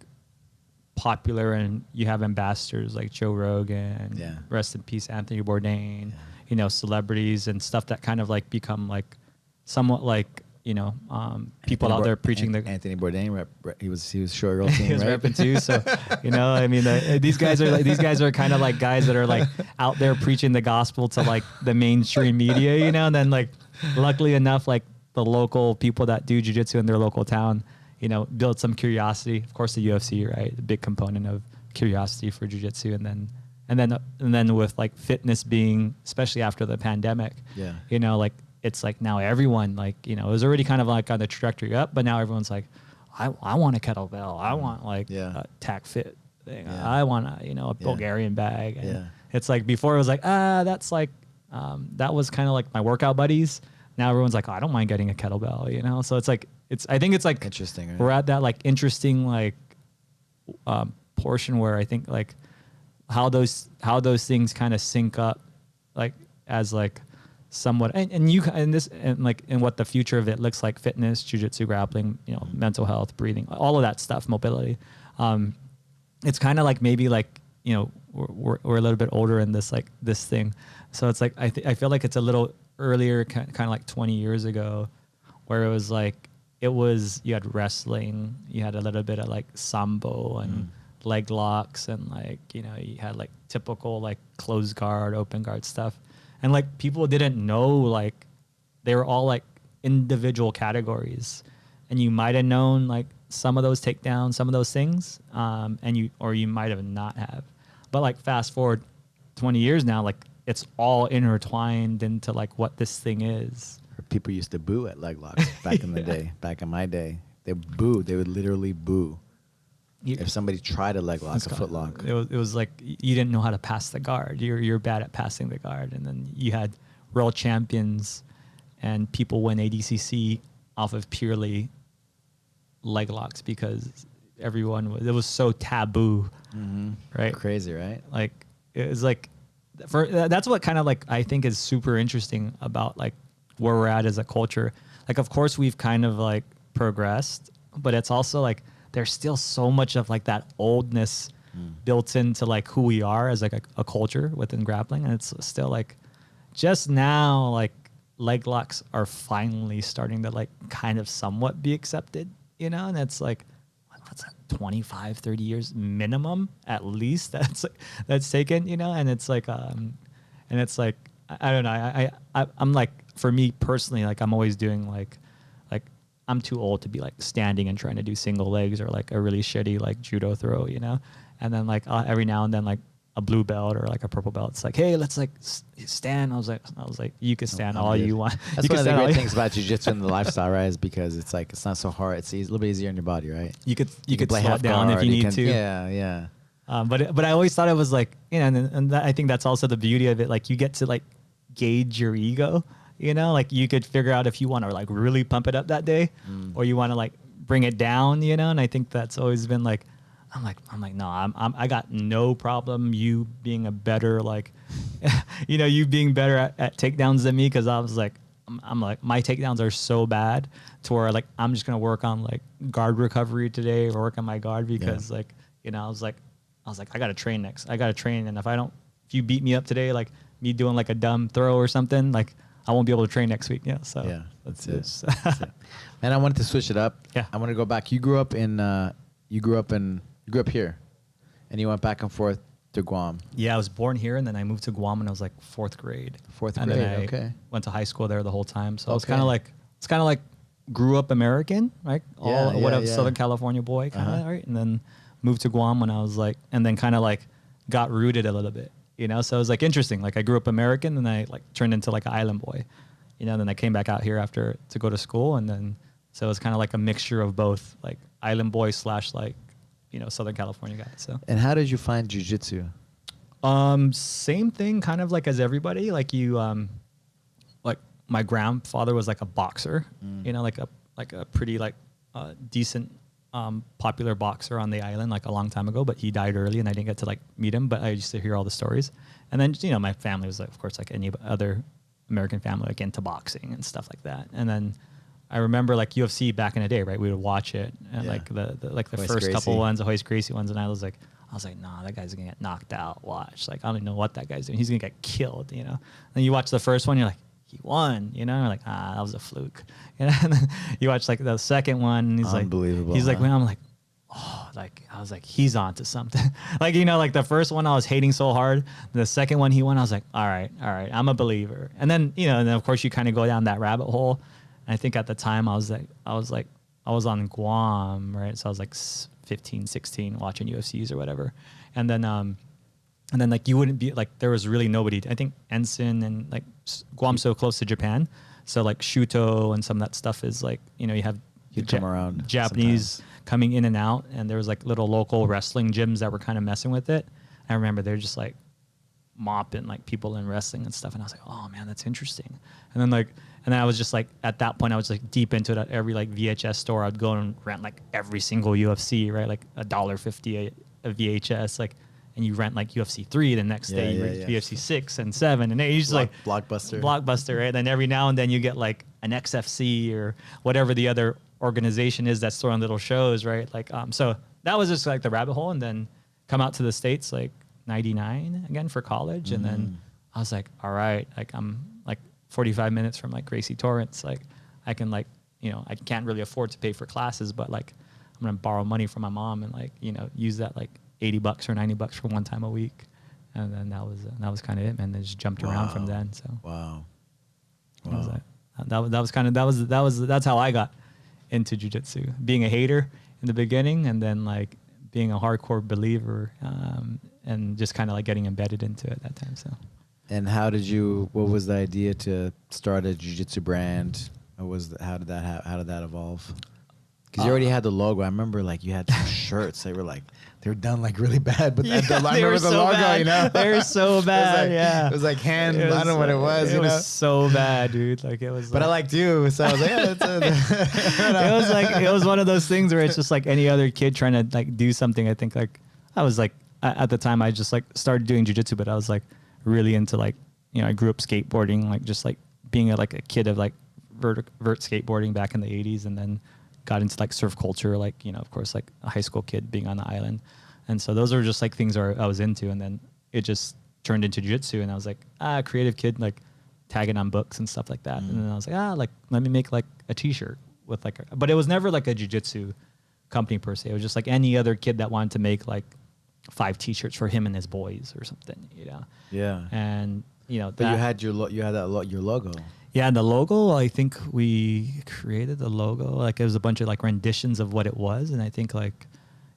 B: popular, and you have ambassadors like Joe Rogan, rest in peace Anthony Bourdain, you know, celebrities and stuff that kind of like become like somewhat like, you know, people out there preaching
A: Anthony Bourdain, he was Shoyoroll team,
B: he was
A: right?
B: repping too. So, you know, I mean, these guys are kind of like guys that are like out there preaching the gospel to like the mainstream media, you know. And then, like, luckily enough, like the local people that do jiu-jitsu in their local town, you know, build some curiosity. Of course, the UFC, right, a big component of curiosity for jiu-jitsu, and then with like fitness being, especially after the pandemic, you know, like, it's like now everyone, like, you know, it was already kind of like on the trajectory up, but now everyone's like, I want a kettlebell. I want like a tack fit thing. I want a Bulgarian bag. And it's like, before it was like, that's like, that was kind of like my workout buddies. Now everyone's like, I don't mind getting a kettlebell, you know? So it's like, I think it's like
A: interesting, right?
B: We're at that like interesting, like, portion where I think like how those things kind of sync up, like, as like, somewhat, and what the future of it looks like: fitness, jiu-jitsu, grappling, you know, mental health, breathing, all of that stuff, mobility. It's kind of like, maybe like, you know, we're a little bit older in this, like, this thing, so it's like I feel like it's a little earlier, kind of like 20 years ago, where it was like, you had wrestling, you had a little bit of like sambo and leg locks, and like, you know, you had like typical like closed guard, open guard stuff. And like, people didn't know, like, they were all like individual categories, and you might have known like some of those takedowns, some of those things, and you might have not have. But like, fast forward 20 years now, like, it's all intertwined into like what this thing is.
A: People used to boo at leg locks back in the day. Back in my day, they would literally boo. If somebody tried a leg lock, a foot lock.
B: It was like, you didn't know how to pass the guard. You're bad at passing the guard. And then you had world champions, and people win ADCC off of purely leg locks, because it was so taboo, right?
A: Crazy, right?
B: Like, it was like, that's what kind of like, I think is super interesting about like where we're at as a culture. Like, of course we've kind of like progressed, but it's also like, there's still so much of like that oldness built into like who we are as like a culture within grappling. And it's still like, just now, like, leg locks are finally starting to like kind of somewhat be accepted, you know? And it's like, what's that, 25, 30 years minimum at least that's taken, you know? And it's like, I don't know. I'm like, for me personally, like, I'm always doing like I'm too old to be like standing and trying to do single legs, or like a really shitty like judo throw, you know? And then like every now and then, like a blue belt or like a purple belt, it's like, hey, let's like stand. I was like, you can stand all you want.
A: That's one of the great things about jiu-jitsu and the lifestyle, right? Is because it's like, it's not so hard. It's a little bit easier on your body, right?
B: You could slow it down if you need to.
A: Yeah.
B: But I always thought it was like, you know, and I think that's also the beauty of it. Like, you get to like gauge your ego, you know, like you could figure out if you want to like really pump it up that day, or you want to like bring it down, you know. And I think that's always been like no, I got no problem you being a better, like, you being better at takedowns than me. Cause I was like, I'm like, my takedowns are so bad to where like, I'm just going to work on like guard recovery today or work on my guard because like, I was like, I got to train next. I got to train. And if you beat me up today, like me doing like a dumb throw or something, like I won't be able to train next week. Yeah. So
A: yeah, that's it. And I wanted to switch it up.
B: Yeah.
A: I want to go back. You grew up here and you went back and forth to Guam.
B: Yeah, I was born here and then I moved to Guam when I was like fourth grade.
A: And then I
B: went to high school there the whole time. So it's kind of like grew up American, right? Southern California boy kind of, right? And then moved to Guam when I was like, and then kind of like got rooted a little bit, So it was like interesting. Like I grew up American and I like turned into like an island boy, then I came back out here after to go to school. And then, so it was kind of like a mixture of both like island boy / like, Southern California guy. So.
A: And how did you find jiu-jitsu?
B: Same thing, kind of like as everybody. Like like my grandfather was like a boxer, like a pretty like decent popular boxer on the island like a long time ago. But he died early, and I didn't get to like meet him. But I used to hear all the stories. And then my family was like, of course, like any other American family, like into boxing and stuff like that. And then I remember like UFC back in the day, right? We would watch it and like the
A: Hoist
B: first
A: Gracie.
B: couple ones, the Hoist Gracie ones, and I was like, nah, that guy's gonna get knocked out. Watch, like I don't even know what that guy's doing. He's gonna get killed, And you watch the first one, you're like, he won, You're like, that was a fluke, And then you watch like the second one, and he's
A: unbelievable.
B: He's like, man, I'm like, oh, like I was like, he's onto something. Like like the first one I was hating so hard. The second one he won, I was like, all right, I'm a believer. And then and then of course you kind of go down that rabbit hole. And I think at the time I was on Guam, right? So I was like 15, 16 watching UFCs or whatever. And then like you wouldn't be like, there was really nobody. I think Ensign and like Guam's so close to Japan. So like Shuto and some of that stuff is like, you have
A: You'd come around
B: Japanese
A: sometimes.
B: Coming in and out. And there was like little local wrestling gyms that were kind of messing with it. I remember they're just like mopping like people in wrestling and stuff. And I was like, oh man, that's interesting. And then I was just like, at that point, I was like deep into it. At every like VHS store, I'd go and rent like every single UFC, right? Like $1.50 a VHS, like, and you rent like UFC 3 the next day, you rent UFC 6 and 7 and 8. You just like Blockbuster, right? Then every now and then you get like an XFC or whatever the other organization is that's throwing little shows, right? Like, so that was just like the rabbit hole, and then come out to the States like 99 again for college, and then I was like, all right, like I'm like 45 minutes from like Gracie Torrance, like I can like, I can't really afford to pay for classes, but like I'm gonna borrow money from my mom and like, use that like $80 or $90 for one time a week, and then that was kind of it, man. They just jumped around from then. So that's how I got into jiu-jitsu, being a hater in the beginning, and then like being a hardcore believer, and just kind of like getting embedded into it at that time. So.
A: And what was the idea to start a jiu-jitsu brand? How did that evolve? Because you already had the logo. I remember like you had some shirts. They were done like really bad, but I remember the logo,
B: bad. They were so bad.
A: It was like I don't know what it was.
B: It was so bad, dude. Like it was.
A: But I liked you, so I was like,
B: it was one of those things where it's just like any other kid trying to like do something. I think like I was like at the time I just like started doing jiu-jitsu, but I was like really into like I grew up skateboarding, like just like being a kid of like vert skateboarding back in the 80s, and then got into like surf culture, like of course like a high school kid being on the island, and so those are just like things I was into, and then it just turned into jiu-jitsu, and I was like creative kid, like tagging on books and stuff like that, and then I was like like let me make like a t-shirt with like but it was never like a jiu-jitsu company per se. It was just like any other kid that wanted to make like 5 t-shirts for him and his boys or something,
A: Yeah.
B: And
A: but you had your logo.
B: Yeah, the logo, I think we created the logo. Like it was a bunch of like renditions of what it was, and I think like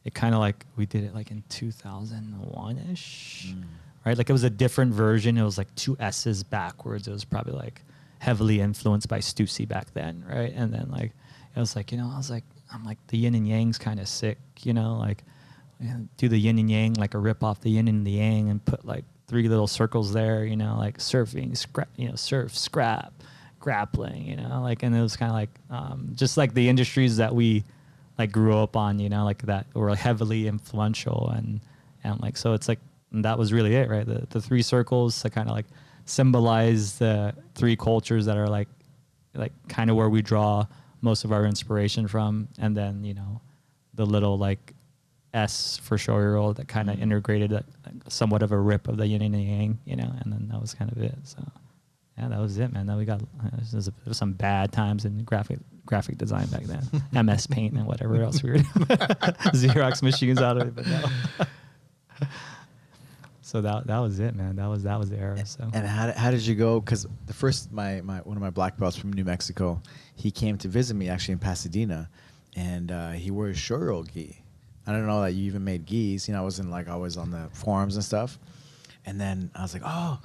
B: it kind of like we did it like in 2001-ish, right? Like it was a different version. It was like 2 S's backwards. It was probably like heavily influenced by Stussy back then, right? And then like it was like I'm like the yin and yang's kind of sick, like do the yin and yang, like a rip off the yin and the yang, and put like 3 little circles there, like surfing, surf, scrap, grappling, like, and it was kind of like, just like the industries that we like grew up on, you know, like that were heavily influential, and like, so it's like, that was really it, right? The three circles to kind of like symbolize the three cultures that are like kind of where we draw most of our inspiration from. And then, you know, the little like S for Shoyoroll that kind of integrated somewhat of a rip of the yin and yang, you know, and then that was kind of it. So yeah, that was it, man. Then we got, there was some bad times in graphic design back then. MS Paint and whatever else we were doing. Xerox machines out of it, but no. So that was it, man. That was the era. So.
A: And how did you go? Because the first one of my black belts from New Mexico, he came to visit me actually in Pasadena, and he wore his Shoyoroll gi. I don't know that you even made gis. You know, I wasn't like always on the forums and stuff. And then I was like, oh,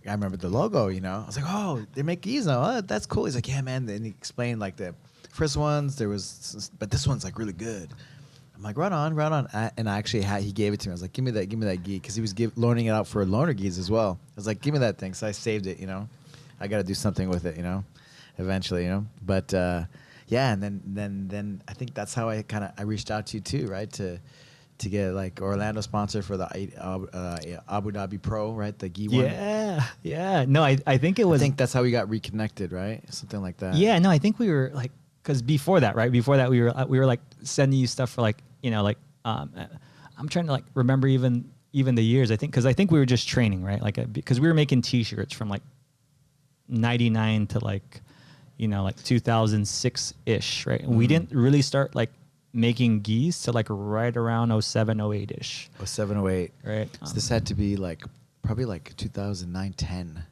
A: I remember the logo. You know, I was like, oh, they make gis now. Oh, that's cool. He's like, yeah, man. Then he explained like the first ones but this one's like really good. I'm like, right on. And I actually he gave it to me. I was like, give me that gi, because he was loaning it out for loaner gis as well. I was like, give me that thing. So I saved it, you know. I got to do something with it, you know, eventually, you know. But yeah, and then I think that's how I reached out to you too, right? To get like Orlando sponsor for the Abu Dhabi Pro, right? The gi one.
B: Yeah. No, I think it was.
A: I think that's how we got reconnected, right? Something like that.
B: Yeah. No, I think we were like, because before that, we were like sending you stuff for like, you know, like I'm trying to like remember even the years. I think we were just training, right? Like because we were making T-shirts from like 99 to like, you know, like 2006 ish, right? And we didn't really start like making gis to like right around 07, 08 ish.
A: 07, 08.
B: Right.
A: So this had to be like probably like 2009, 10.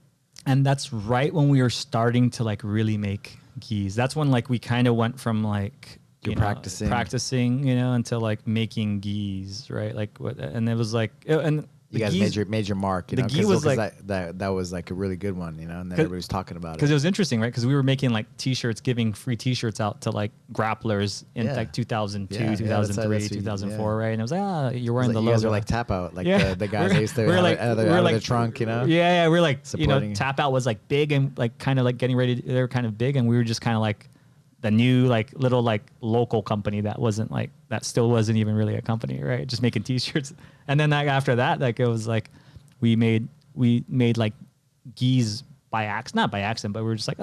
B: And that's right when we were starting to like really make gis. That's when like we kind of went from like practicing, you know, until like making gis, right? Like what? And it was like, and
A: you guys made your mark. You know,
B: gi was like
A: that was like a really good one, you know, and then everybody was talking about it.
B: Because it was interesting, right? Because we were making like T-shirts, giving free T-shirts out to like grapplers in like 2002, 2003, 2004, right? And it was like, you're wearing the logo.
A: You guys are like Tap Out, like the guys that used to out of the trunk, you know?
B: Yeah, we're like,
A: supporting.
B: you know, Tap Out was like big and like kind of like getting ready. They were kind of big, and we were just kind of like the new like little like local company that still wasn't even really a company, right? Just making T-shirts. And then like after that, like it was like we made like gis not by accident, but we were just like,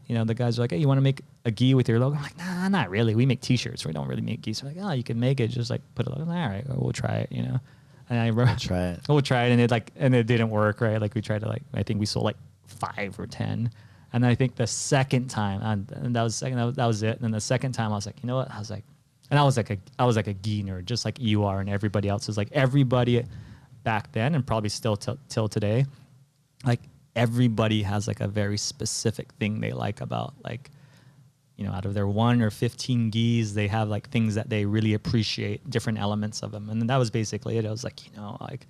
B: you know, the guys were like, hey, you want to make a gi with your logo? I'm like, nah, not really. We make T-shirts. We don't really make gis. We're like, oh, you can make it. Just like put it on. All right, we'll try it, you know. And I remember we'll try it, and it didn't work, right? Like we tried to I think we sold like 5 or 10. And I think the second time, and that was it. And then the second time, I was like, you know what? I was like a gi nerd, just like you are, and everybody else is like everybody back then, and probably still till today. Like everybody has like a very specific thing they like about, like, you know, out of their 1 or 15 gis, they have like things that they really appreciate, different elements of them. And then that was basically it. I was like, you know, like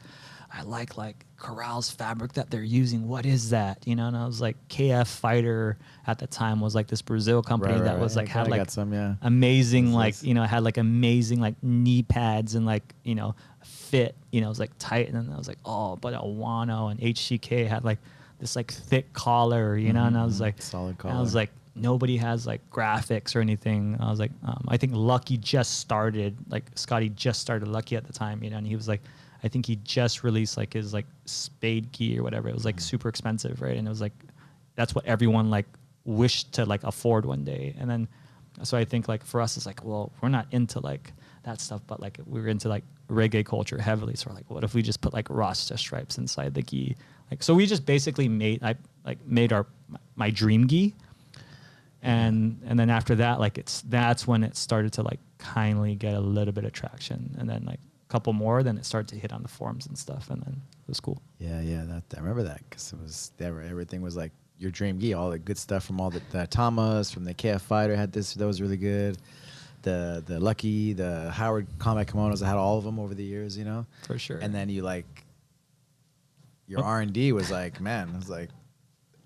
B: I like Corral's fabric that they're using. What is that? You know, and I was like, KF Fighter at the time was like this Brazil company that was like had like some, amazing like, you know, had like amazing like knee pads and like, you know, fit, you know, it was like tight. And then I was like, oh, but Awano and HCK had like this like thick collar, you know, and I was like,
A: solid collar.
B: I was like, nobody has like graphics or anything. I was like, I think Lucky just started, like Scotty just started Lucky at the time, you know, and he was like, I think he just released like his like Spade key or whatever. It was like super expensive, right? And it was like, that's what everyone like wished to like afford one day. And then, so I think like for us, it's like, well, we're not into like that stuff, but like we were into like reggae culture heavily. So we're like, what if we just put like Rasta stripes inside the gi? Like, so we just basically made my dream gi. And then after that, like that's when it started to like kindly get a little bit of traction. And then like, couple more, then it started to hit on the forums and stuff, and then it was cool.
A: Yeah, I remember that because it was everything was like your dream gi, all the good stuff from all the Tamas, from the KF Fighter had this, that was really good. The Lucky, the Howard combat kimonos, I had all of them over the years, you know,
B: for sure.
A: And then you like your R&D was like, man, it was like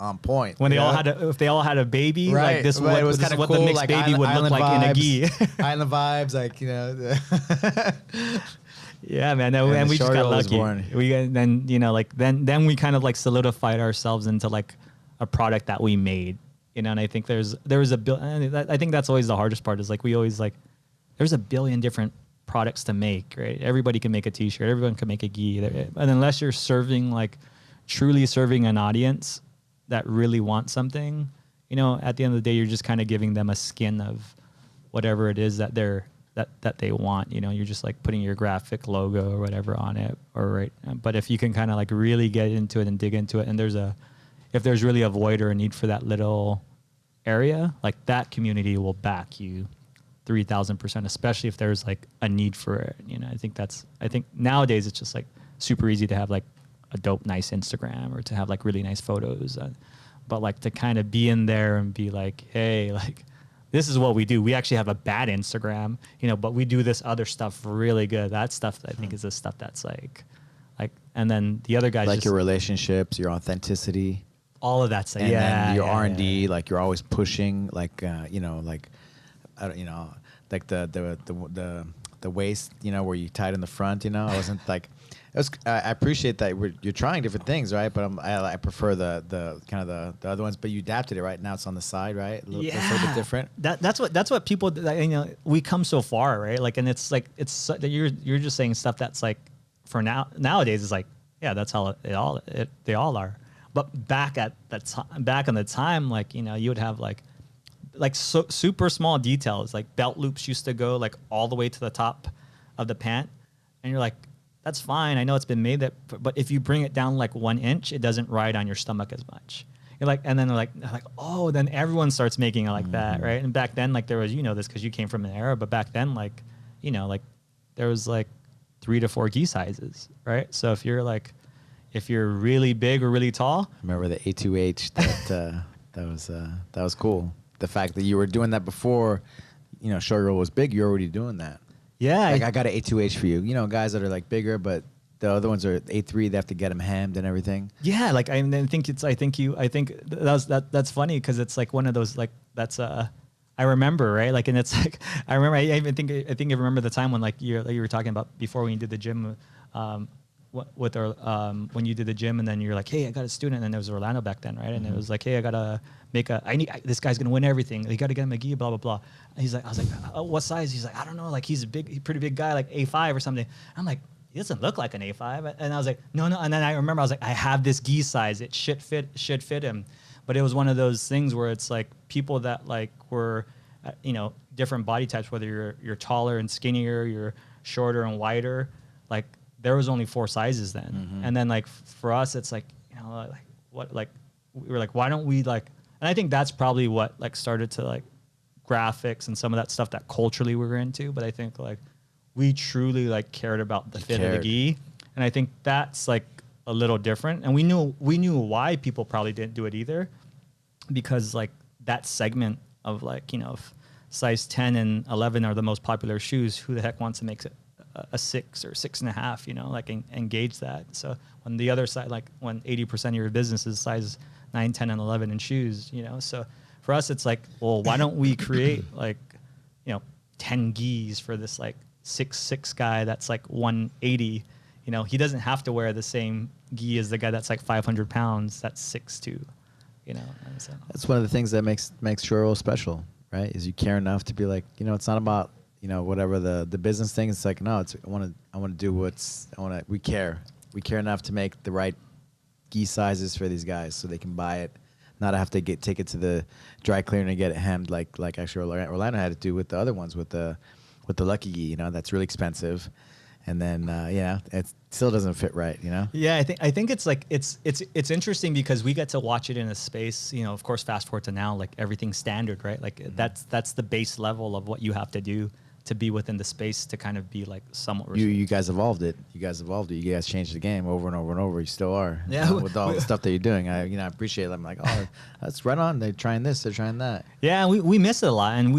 A: on point.
B: When if they all had a baby, right, like this, right,
A: was
B: what
A: cool.
B: The mixed
A: like
B: baby would look like
A: vibes,
B: in a gi.
A: Island vibes, like, you know.
B: Yeah, man, and we just got lucky. Then you know, like then we kind of like solidified ourselves into like a product that we made, you know. And I think there was a I think that's always the hardest part, is like we always like there's a billion different products to make, right? Everybody can make a t-shirt, everyone can make a gi, and unless you're truly serving an audience that really wants something, you know, at the end of the day, you're just kind of giving them a skin of whatever it is that they want. You know, you're just like putting your graphic logo or whatever on it, but if you can kind of like really get into it and dig into it, and if there's really a void or a need for that little area, like that community will back you 3,000%, especially if there's like a need for it. You know, I think nowadays it's just like super easy to have like a dope, nice Instagram or to have like really nice photos. But like to kind of be in there and be like, hey, like this is what we do. We actually have a bad Instagram, you know, but we do this other stuff really good. That stuff I think is the stuff that's like, and then the other guys
A: like your relationships, your authenticity,
B: all of that stuff.
A: And then your R&D, like you're always pushing, like you know, like I don't, you know, like the waist, you know, where you tied in the front, you know. I wasn't like, I appreciate that you're trying different things, right? But I prefer the kind of the other ones. But you adapted it, right? Now it's on the side, right? It's a little bit different.
B: That's what people, you know, we come so far, right? Like, and it's like you're just saying stuff that's like for nowadays is like, yeah, that's how they all are. But back in the time, like, you know, you would have like super small details, like belt loops used to go like all the way to the top of the pant, and you're like, that's fine. I know it's been made but if you bring it down like 1 inch, it doesn't ride on your stomach as much. You're like, and then they're like, oh, then everyone starts making it like that, right? And back then, like there was, you know, this because you came from an era, but back then, like, you know, like there was like 3 to 4 gi sizes, right? So if you're really big or really tall,
A: remember the A2H that was cool. The fact that you were doing that before, you know, Shoyoroll was big, you're already doing that.
B: Yeah.
A: Like I got an A2H for you. You know, guys that are like bigger, but the other ones are A3. They have to get them hemmed and everything.
B: Yeah, like I think that's funny because it's like one of those like that's I remember, right? Like, and it's like I remember. I think I remember the time when like you were talking about before when you did the gym. With our when you did the gym, and then you're like, hey, I got a student, and it was Orlando back then, right? And it was like, hey, I gotta this guy's gonna win everything. You gotta get him a gi, blah blah blah. And I was like, what size? He's like, I don't know, like he's pretty big guy, like A5 or something. I'm like, he doesn't look like an A5. And I was like, no. And then I remember I was like, I have this gi size. It should fit him. But it was one of those things where it's like people that like were, you know, different body types, whether you're taller and skinnier, you're shorter and wider, like. There was only 4 sizes then. And then like for us, it's like, you know, like what, like we were like, why don't we like, and I think that's probably what like started to like graphics and some of that stuff that culturally we were into. But I think like we truly like cared about the fit of the gi. And I think that's like a little different. And we knew why people probably didn't do it either, because like that segment of like, you know, if size 10 and 11 are the most popular shoes, who the heck wants to make it a 6 or 6.5, you know, like engage that. So when the other side, like when 80% of your business is size 9, 10, and 11 in shoes, you know, so for us, it's like, well, why don't we create like, you know, 10 gis for this like 6'6" guy that's like 180, you know, he doesn't have to wear the same gi as the guy that's like 500 pounds, that's 6'2", you know. And so
A: that's one of the things that makes Shoyoroll special, right? Is you care enough to be like, you know, it's not about, you know, whatever the business thing. It's like, no, it's I want to do we care enough to make the right gi sizes for these guys so they can buy it, not have to take it to the dry cleaner and get it hemmed like actually Orlando had to do with the other ones with the Lucky gi, you know, that's really expensive, and then yeah, it still doesn't fit right, you know.
B: Yeah, I think it's like it's interesting because we get to watch it in a space, you know. Of course, fast forward to now, like everything's standard, right? Like that's the base level of what you have to do to be within the space to kind of be like somewhat.
A: You guys evolved it. You guys changed the game over and over and over. You still are.
B: Yeah.
A: You know, with all the stuff that you're doing, I appreciate it. I'm like, oh, that's right on. They're trying this. They're trying that.
B: Yeah, we miss it a lot, and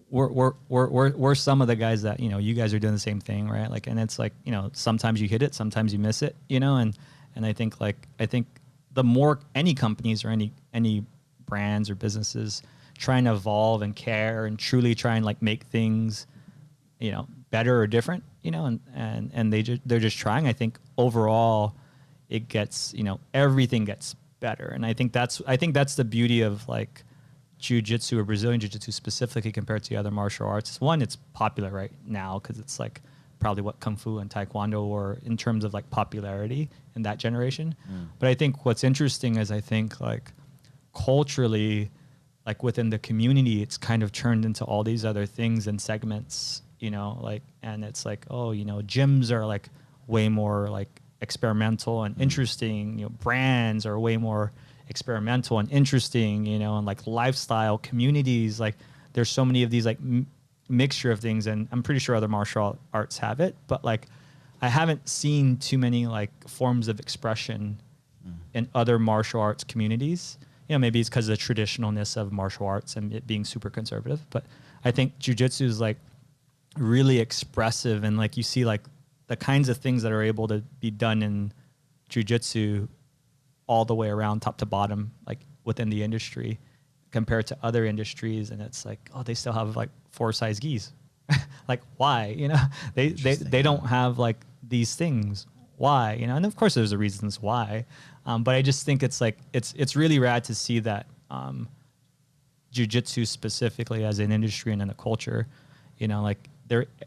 B: we're some of the guys that, you know, you guys are doing the same thing, right? Like, and it's like, you know, sometimes you hit it, sometimes you miss it, you know, and I think the more any companies or any brands or businesses trying to evolve and care and truly try and like make things, you know, better or different, you know, and they're just trying. I think overall it gets, you know, everything gets better. And I think that's the beauty of like Jiu-Jitsu or Brazilian Jiu-Jitsu specifically compared to the other martial arts. One, it's popular right now because it's like probably what Kung Fu and Taekwondo were in terms of like popularity in that generation. But I think what's interesting is I think like culturally, like within the community, it's kind of turned into all these other things and segments, you know, like, and it's like, oh, you know, gyms are like way more like experimental and interesting, you know, brands are way more experimental and interesting, you know, and like lifestyle communities, like there's so many of these like mixture of things, and I'm pretty sure other martial arts have it, but like I haven't seen too many like forms of expression in other martial arts communities. You know, maybe it's because of the traditionalness of martial arts and it being super conservative, but I think jiu-jitsu is like really expressive, and like you see like the kinds of things that are able to be done in jiu-jitsu all the way around top to bottom, like within the industry compared to other industries. And it's like, oh, they still have like 4 size gis. Like why, you know, they don't have like these things. Why, you know? And of course there's the reasons why. But I just think it's like, it's really rad to see that jiu-jitsu specifically as an industry and in a culture, you know, like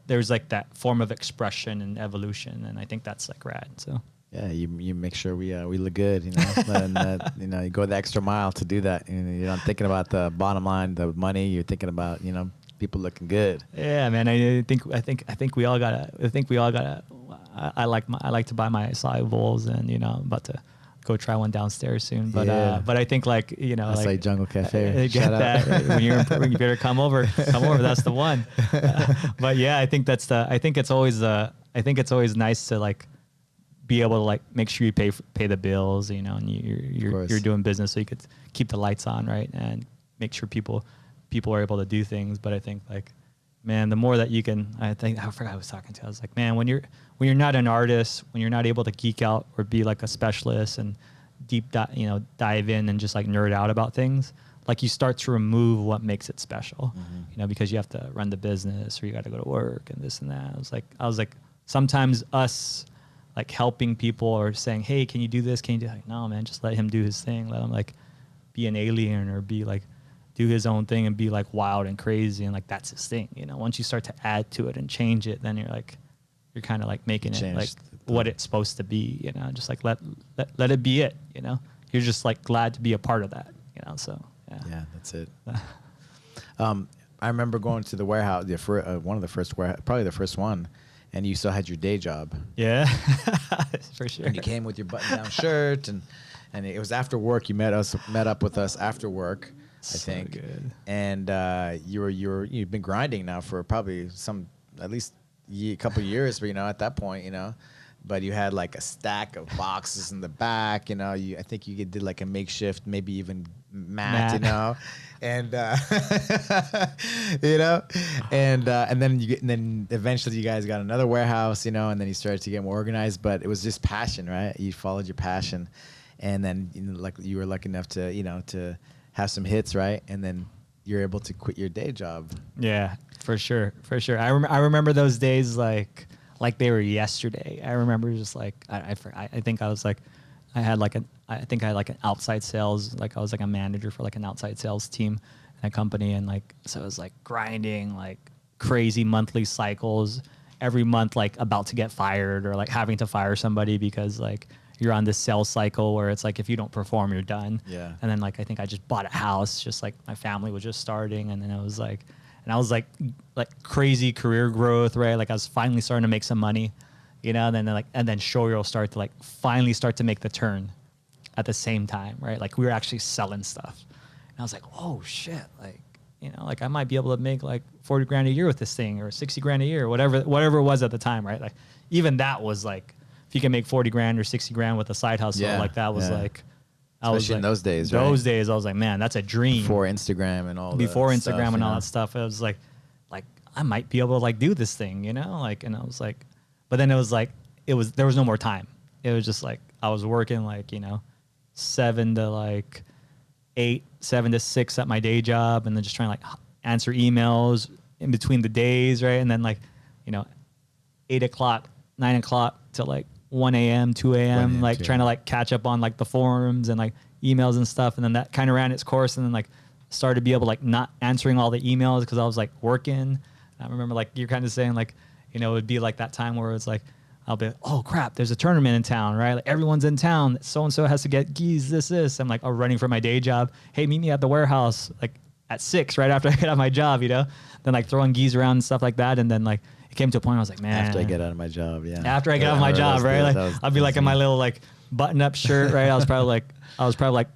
B: there's like that form of expression and evolution. And I think that's like rad. So
A: yeah, you make sure we look good, you know, and you know, you go the extra mile to do that. You know, you're not thinking about the bottom line, the money. You're thinking about, you know, people looking good.
B: Yeah, man. I think we all gotta. I like to buy my acai bowls, and you know, I'm about to go try one downstairs soon. But but I think like, you know,
A: Acai
B: like
A: Jungle Cafe.
B: Get that when you better come over. That's the one. But yeah, I think it's always nice to like be able to like make sure you pay the bills, you know, and you're doing business so you could keep the lights on, right, and make sure people are able to do things. But I think like, man, the more that you can, I forgot who I was talking to. I was like, man, when you're not an artist, when you're not able to geek out or be like a specialist and dive in and just like nerd out about things, like you start to remove what makes it special, you know, because you have to run the business or you got to go to work and this and that. I was like, sometimes us like helping people or saying, hey, can you do this? Can you do that? Like, no, man, just let him do his thing. Let him like be an alien or be like, do his own thing and be like wild and crazy. And like, that's his thing. You know, once you start to add to it and change it, then you're kind of like making it like what it's supposed to be, you know, just like let it be it, you know, you're just like glad to be a part of that, you know? So,
A: yeah, that's it. I remember going to the warehouse, one of the first warehouse, probably the first one, and you still had your day job.
B: Yeah, for sure.
A: And you came with your button-down shirt, and it was after work. You met up with us after work, I think.
B: Good.
A: And you've been grinding now for probably at least a couple of years, but you know, at that point, you know. But you had like a stack of boxes in the back, you know. I think you did like a makeshift, maybe even mat. You know, and you know, and then eventually you guys got another warehouse, you know, and then you started to get more organized. But it was just passion, right? You followed your passion, and then you know, like you were lucky enough to, you know, to have some hits, right? And then you're able to quit your day job.
B: Yeah, for sure. I remember those days like they were yesterday. I remember just like I think I was like I had like an outside sales, like I was like a manager for like an outside sales team in a company, and like so it was like grinding like crazy monthly cycles every month, like about to get fired or like having to fire somebody because like you're on this sales cycle where it's like if you don't perform you're done.
A: Yeah.
B: And then like I think I just bought a house, just like my family was just starting, and then it was like, and I was like crazy career growth, right? Like I was finally starting to make some money, you know, and then Shoyoroll started to like finally start to make the turn at the same time, right? Like we were actually selling stuff. And I was like, oh shit, like, you know, like I might be able to make like 40 grand a year with this thing or 60 grand a year, whatever it was at the time, right? Like even that was like, if you can make 40 grand or 60 grand with a side hustle, like that was like,
A: especially in those days, right?
B: Those days, I was like, man, that's a dream.
A: Before Instagram and all
B: that stuff, it was like I might be able to like do this thing, you know, like, and I was like, but then it was like, there was no more time. It was just like, I was working like, you know, 7 to 6 at my day job, and then just trying to like answer emails in between the days, right? And then like, you know, 8 o'clock, 9 o'clock to like 1 a.m., 2 a.m., like trying to like catch up on like the forums and like emails and stuff. And then that kind of ran its course. And then like started to be able like not answering all the emails because I was like working. I remember like you're kind of saying like, you know, it would be like that time where it's like, I'll be, oh crap, there's a tournament in town, right? Like everyone's in town. So-and-so has to get gis, this. I'm like, running for my day job. Hey, meet me at the warehouse like at 6, right after I get out of my job, you know? Then like throwing gis around and stuff like that. And then like, it came to a point where I was like, man.
A: After I get out of my job, yeah.
B: After I get out of my job, right? Like I'll be like in my little like button-up shirt, right? I was probably like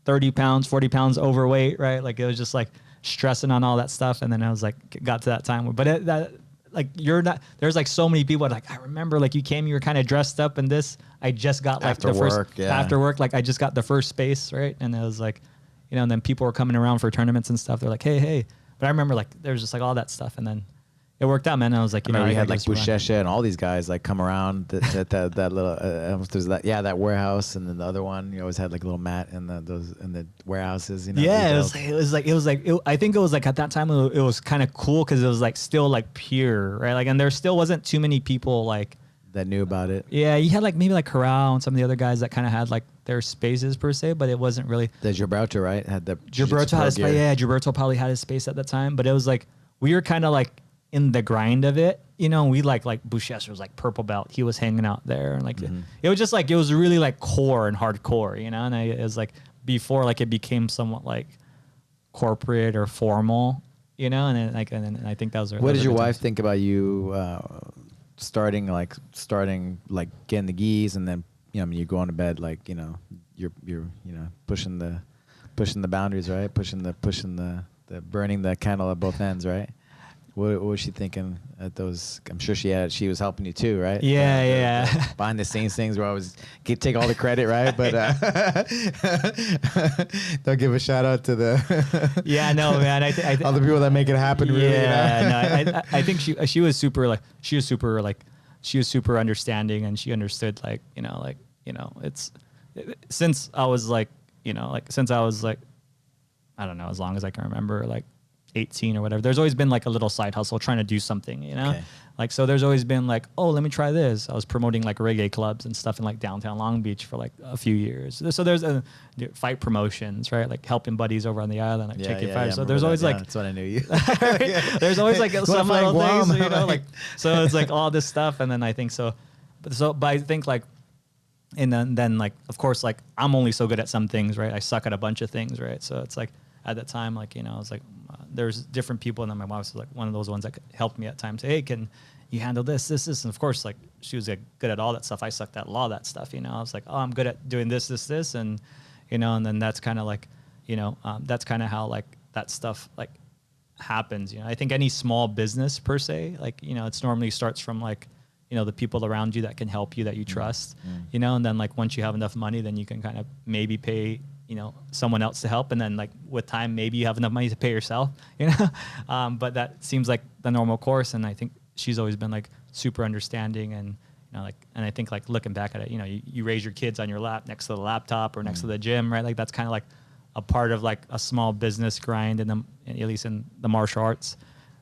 B: 30 pounds, 40 pounds overweight, right? Like it was just like stressing on all that stuff. And then I was like, got to that time. But like you're not, there's like so many people like, I remember like you came, you were kind of dressed up in this. I just got like after work, like I just got the first space, right? And it was like, you know, and then people were coming around for tournaments and stuff. They're like, hey. But I remember like there was just like all that stuff. And then it worked out, man. And I was like, you know,
A: we had like Bushesha and all these guys like come around that little there's that warehouse, and then the other one you always had like a little mat in the warehouses, you know.
B: Yeah, it was like I think it was like at that time it was kind of cool because it was like still like pure, right? Like, and there still wasn't too many people like
A: that knew about it.
B: Yeah, you had like maybe like Corral and some of the other guys that kind of had like their spaces per se, but it wasn't really.
A: The Gilberto, right? Had the
B: Gilberto had his space. Yeah, Gilberto probably had his space at the time, but it was like we were kind of like in the grind of it, you know. We like Bushesser was like purple belt. He was hanging out there, and like it was just like it was really like core and hardcore, you know. And it was like before like it became somewhat like corporate or formal, you know. And then I think that was.
A: What did your wife think about you starting getting the gis, and then you know, I mean, you're going to bed like, you know, you're you know pushing the boundaries, right? Pushing the burning the candle at both ends, right? What was she thinking at those? I'm sure she was helping you too, right?
B: Yeah.
A: The behind the scenes things where I was take all the credit, right? But don't give a shout out to the
B: yeah, no, man.
A: all the people that make it happen. Really,
B: yeah, no, I think she was super understanding, and she understood like it's since I was like I don't know, as long as I can remember, like 18 or whatever, there's always been like a little side hustle trying to do something, you know. Okay. Like, so there's always been like, oh, let me try this. I was promoting like reggae clubs and stuff in like downtown Long Beach for like a few years. So there's fight promotions, right? Like helping buddies over on the island, like taking fights. So there's always like,
A: that's what I knew you.
B: There's always like some little things, you know, like, so it's like all this stuff. And then I think but I think like, and then like, of course, like I'm only so good at some things, right? I suck at a bunch of things, right? So it's like at that time, like, you know, I was like, there's different people, and then my mom was like one of those ones that helped me at times. Hey, can you handle this? And of course, like she was like, good at all that stuff. I sucked at a lot of that stuff, you know. I was like, oh, I'm good at doing this, and you know, and then that's kind of like, you know, that's kind of how like that stuff like happens. You know, I think any small business per se, like, you know, it's normally starts from like, you know, the people around you that can help you, that you trust, you know, and then like once you have enough money, then you can kind of maybe pay, you know, someone else to help, and then like with time maybe you have enough money to pay yourself, you know. But that seems like the normal course, and I think she's always been like super understanding, and you know, like, and I think like looking back at it, you know, you raise your kids on your lap next to the laptop or next to the gym, right? Like that's kind of like a part of like a small business grind in at least in the martial arts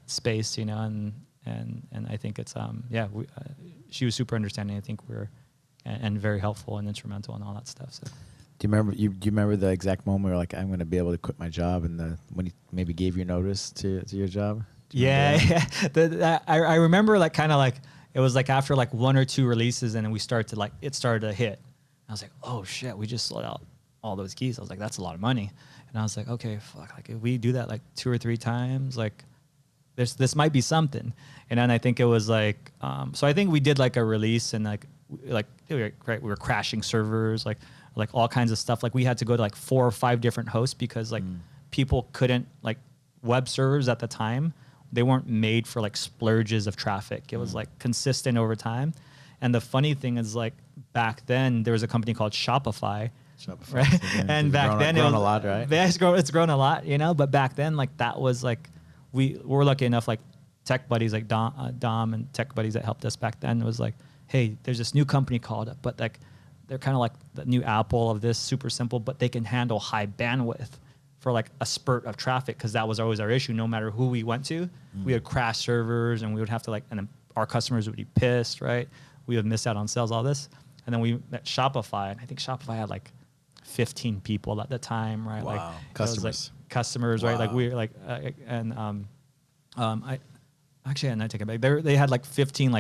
B: space, you know. And I think it's she was super understanding. I think and very helpful and instrumental and all that stuff. So.
A: Do you remember the exact moment where like I'm going to be able to quit my job, and when you maybe gave your notice to your job?
B: Yeah. I remember like kind of like it was like after like one or two releases, and then it started to hit. I was like, oh shit, we just sold out all those keys. I was like, that's a lot of money. And I was like, okay, fuck, like if we do that like 2 or 3 times, like this might be something. And then I think it was like, so I think we did like a release, and we were crashing servers, like all kinds of stuff. Like we had to go to like 4 or 5 different hosts because like people couldn't, like web servers at the time, they weren't made for like splurges of traffic. It was like consistent over time. And the funny thing is like back then there was a company called Shopify, right? And back then
A: it was a lot, right?
B: It's grown a lot, you know, but back then like that was like, we were lucky enough, like tech buddies like Dom and tech buddies that helped us back then. It was like, hey, there's this new company called, but like they're kind of like the new Apple of this, super simple, but they can handle high bandwidth for like a spurt of traffic, because that was always our issue. No matter who we went to, we would crash servers, and we would have to and then our customers would be pissed, right? We would miss out on sales, all this. And then we met Shopify, and I think Shopify had like 15 people at the time, right?
A: Wow.
B: Like customers. customers, right? Like we like, I actually, I take it back. They had like 15,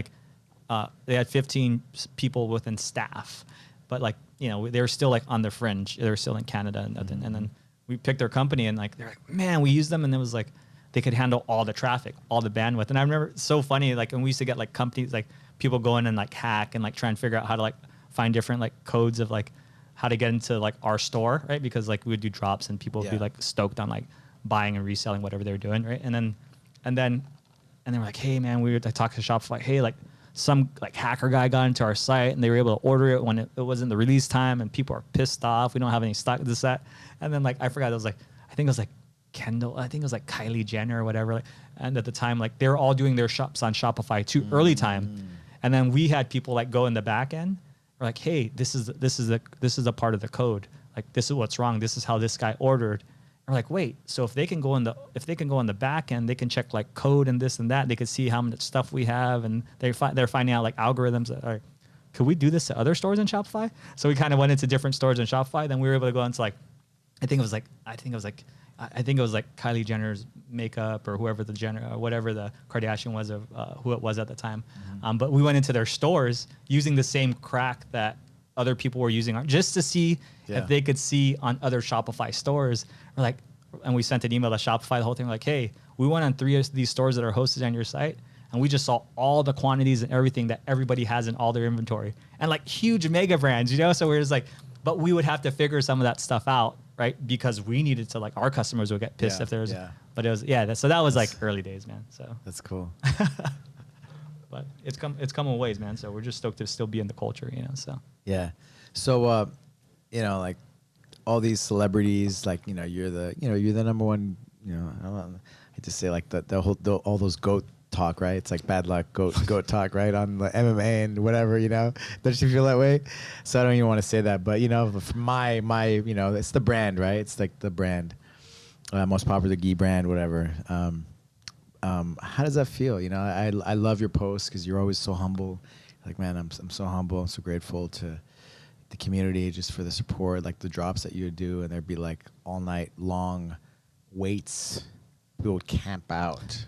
B: they had 15 people within staff, but like, you know, they were still like on the fringe. They were still in Canada and nothing. And then we picked their company and like, they're like, man, we used them. And it was like, they could handle all the traffic, all the bandwidth. And I remember it's so funny, like when we used to get like companies, like people go in and like hack and like try and figure out how to like find different like codes of like how to get into like our store, right? Because like we would do drops and people would be like stoked on like buying and reselling whatever they were doing, right? And then they were like, hey man, I talked to Shopify, hey, like some like hacker guy got into our site and they were able to order it when it wasn't the release time and people are pissed off. We don't have any stock, this, that. And then like, I forgot, it was like, I think it was like Kendall, I think it was like Kylie Jenner or whatever. Like, and at the time, like they were all doing their shops on Shopify too early time. And then we had people like go in the back end. We're like, hey, this is a part of the code. Like this is what's wrong. This is how this guy ordered. We're like, wait, so if they can go in the back end, they can check like code and this and that. They could see how much stuff we have, and they're finding out like algorithms that are. Could we do this to other stores in Shopify? So we kind of went into different stores in Shopify. Then we were able to go into like, I think it was like Kylie Jenner's makeup or whoever whatever the Kardashian was of who it was at the time. But we went into their stores using the same crack that other people were using just to see if they could see on other Shopify stores. We're like, and we sent an email to Shopify, the whole thing, like, hey, we went on 3 of these stores that are hosted on your site, and we just saw all the quantities and everything that everybody has in all their inventory, and like huge mega brands, you know? So we're just like, but we would have to figure some of that stuff out, right? Because we needed to, like, our customers would get pissed if there was, but it was, so that was like early days, man. So
A: that's cool.
B: But it's come a ways, man. So we're just stoked to still be in the culture, you know? So.
A: Yeah. So, you know, like all these celebrities, like, you know, you're the number one, you know, I hate to say like all those GOAT talk, right? It's like bad luck, GOAT talk, right? On the MMA and whatever, you know, don't you feel that way? So I don't even want to say that, but you know, my, you know, it's the brand, right? It's like the brand, most popular gi brand, whatever. How does that feel? You know, I love your posts because you're always so humble. Like, man, I'm so humble. I'm so grateful to the community just for the support, like the drops that you would do, and there'd be like all night long waits. People would camp out.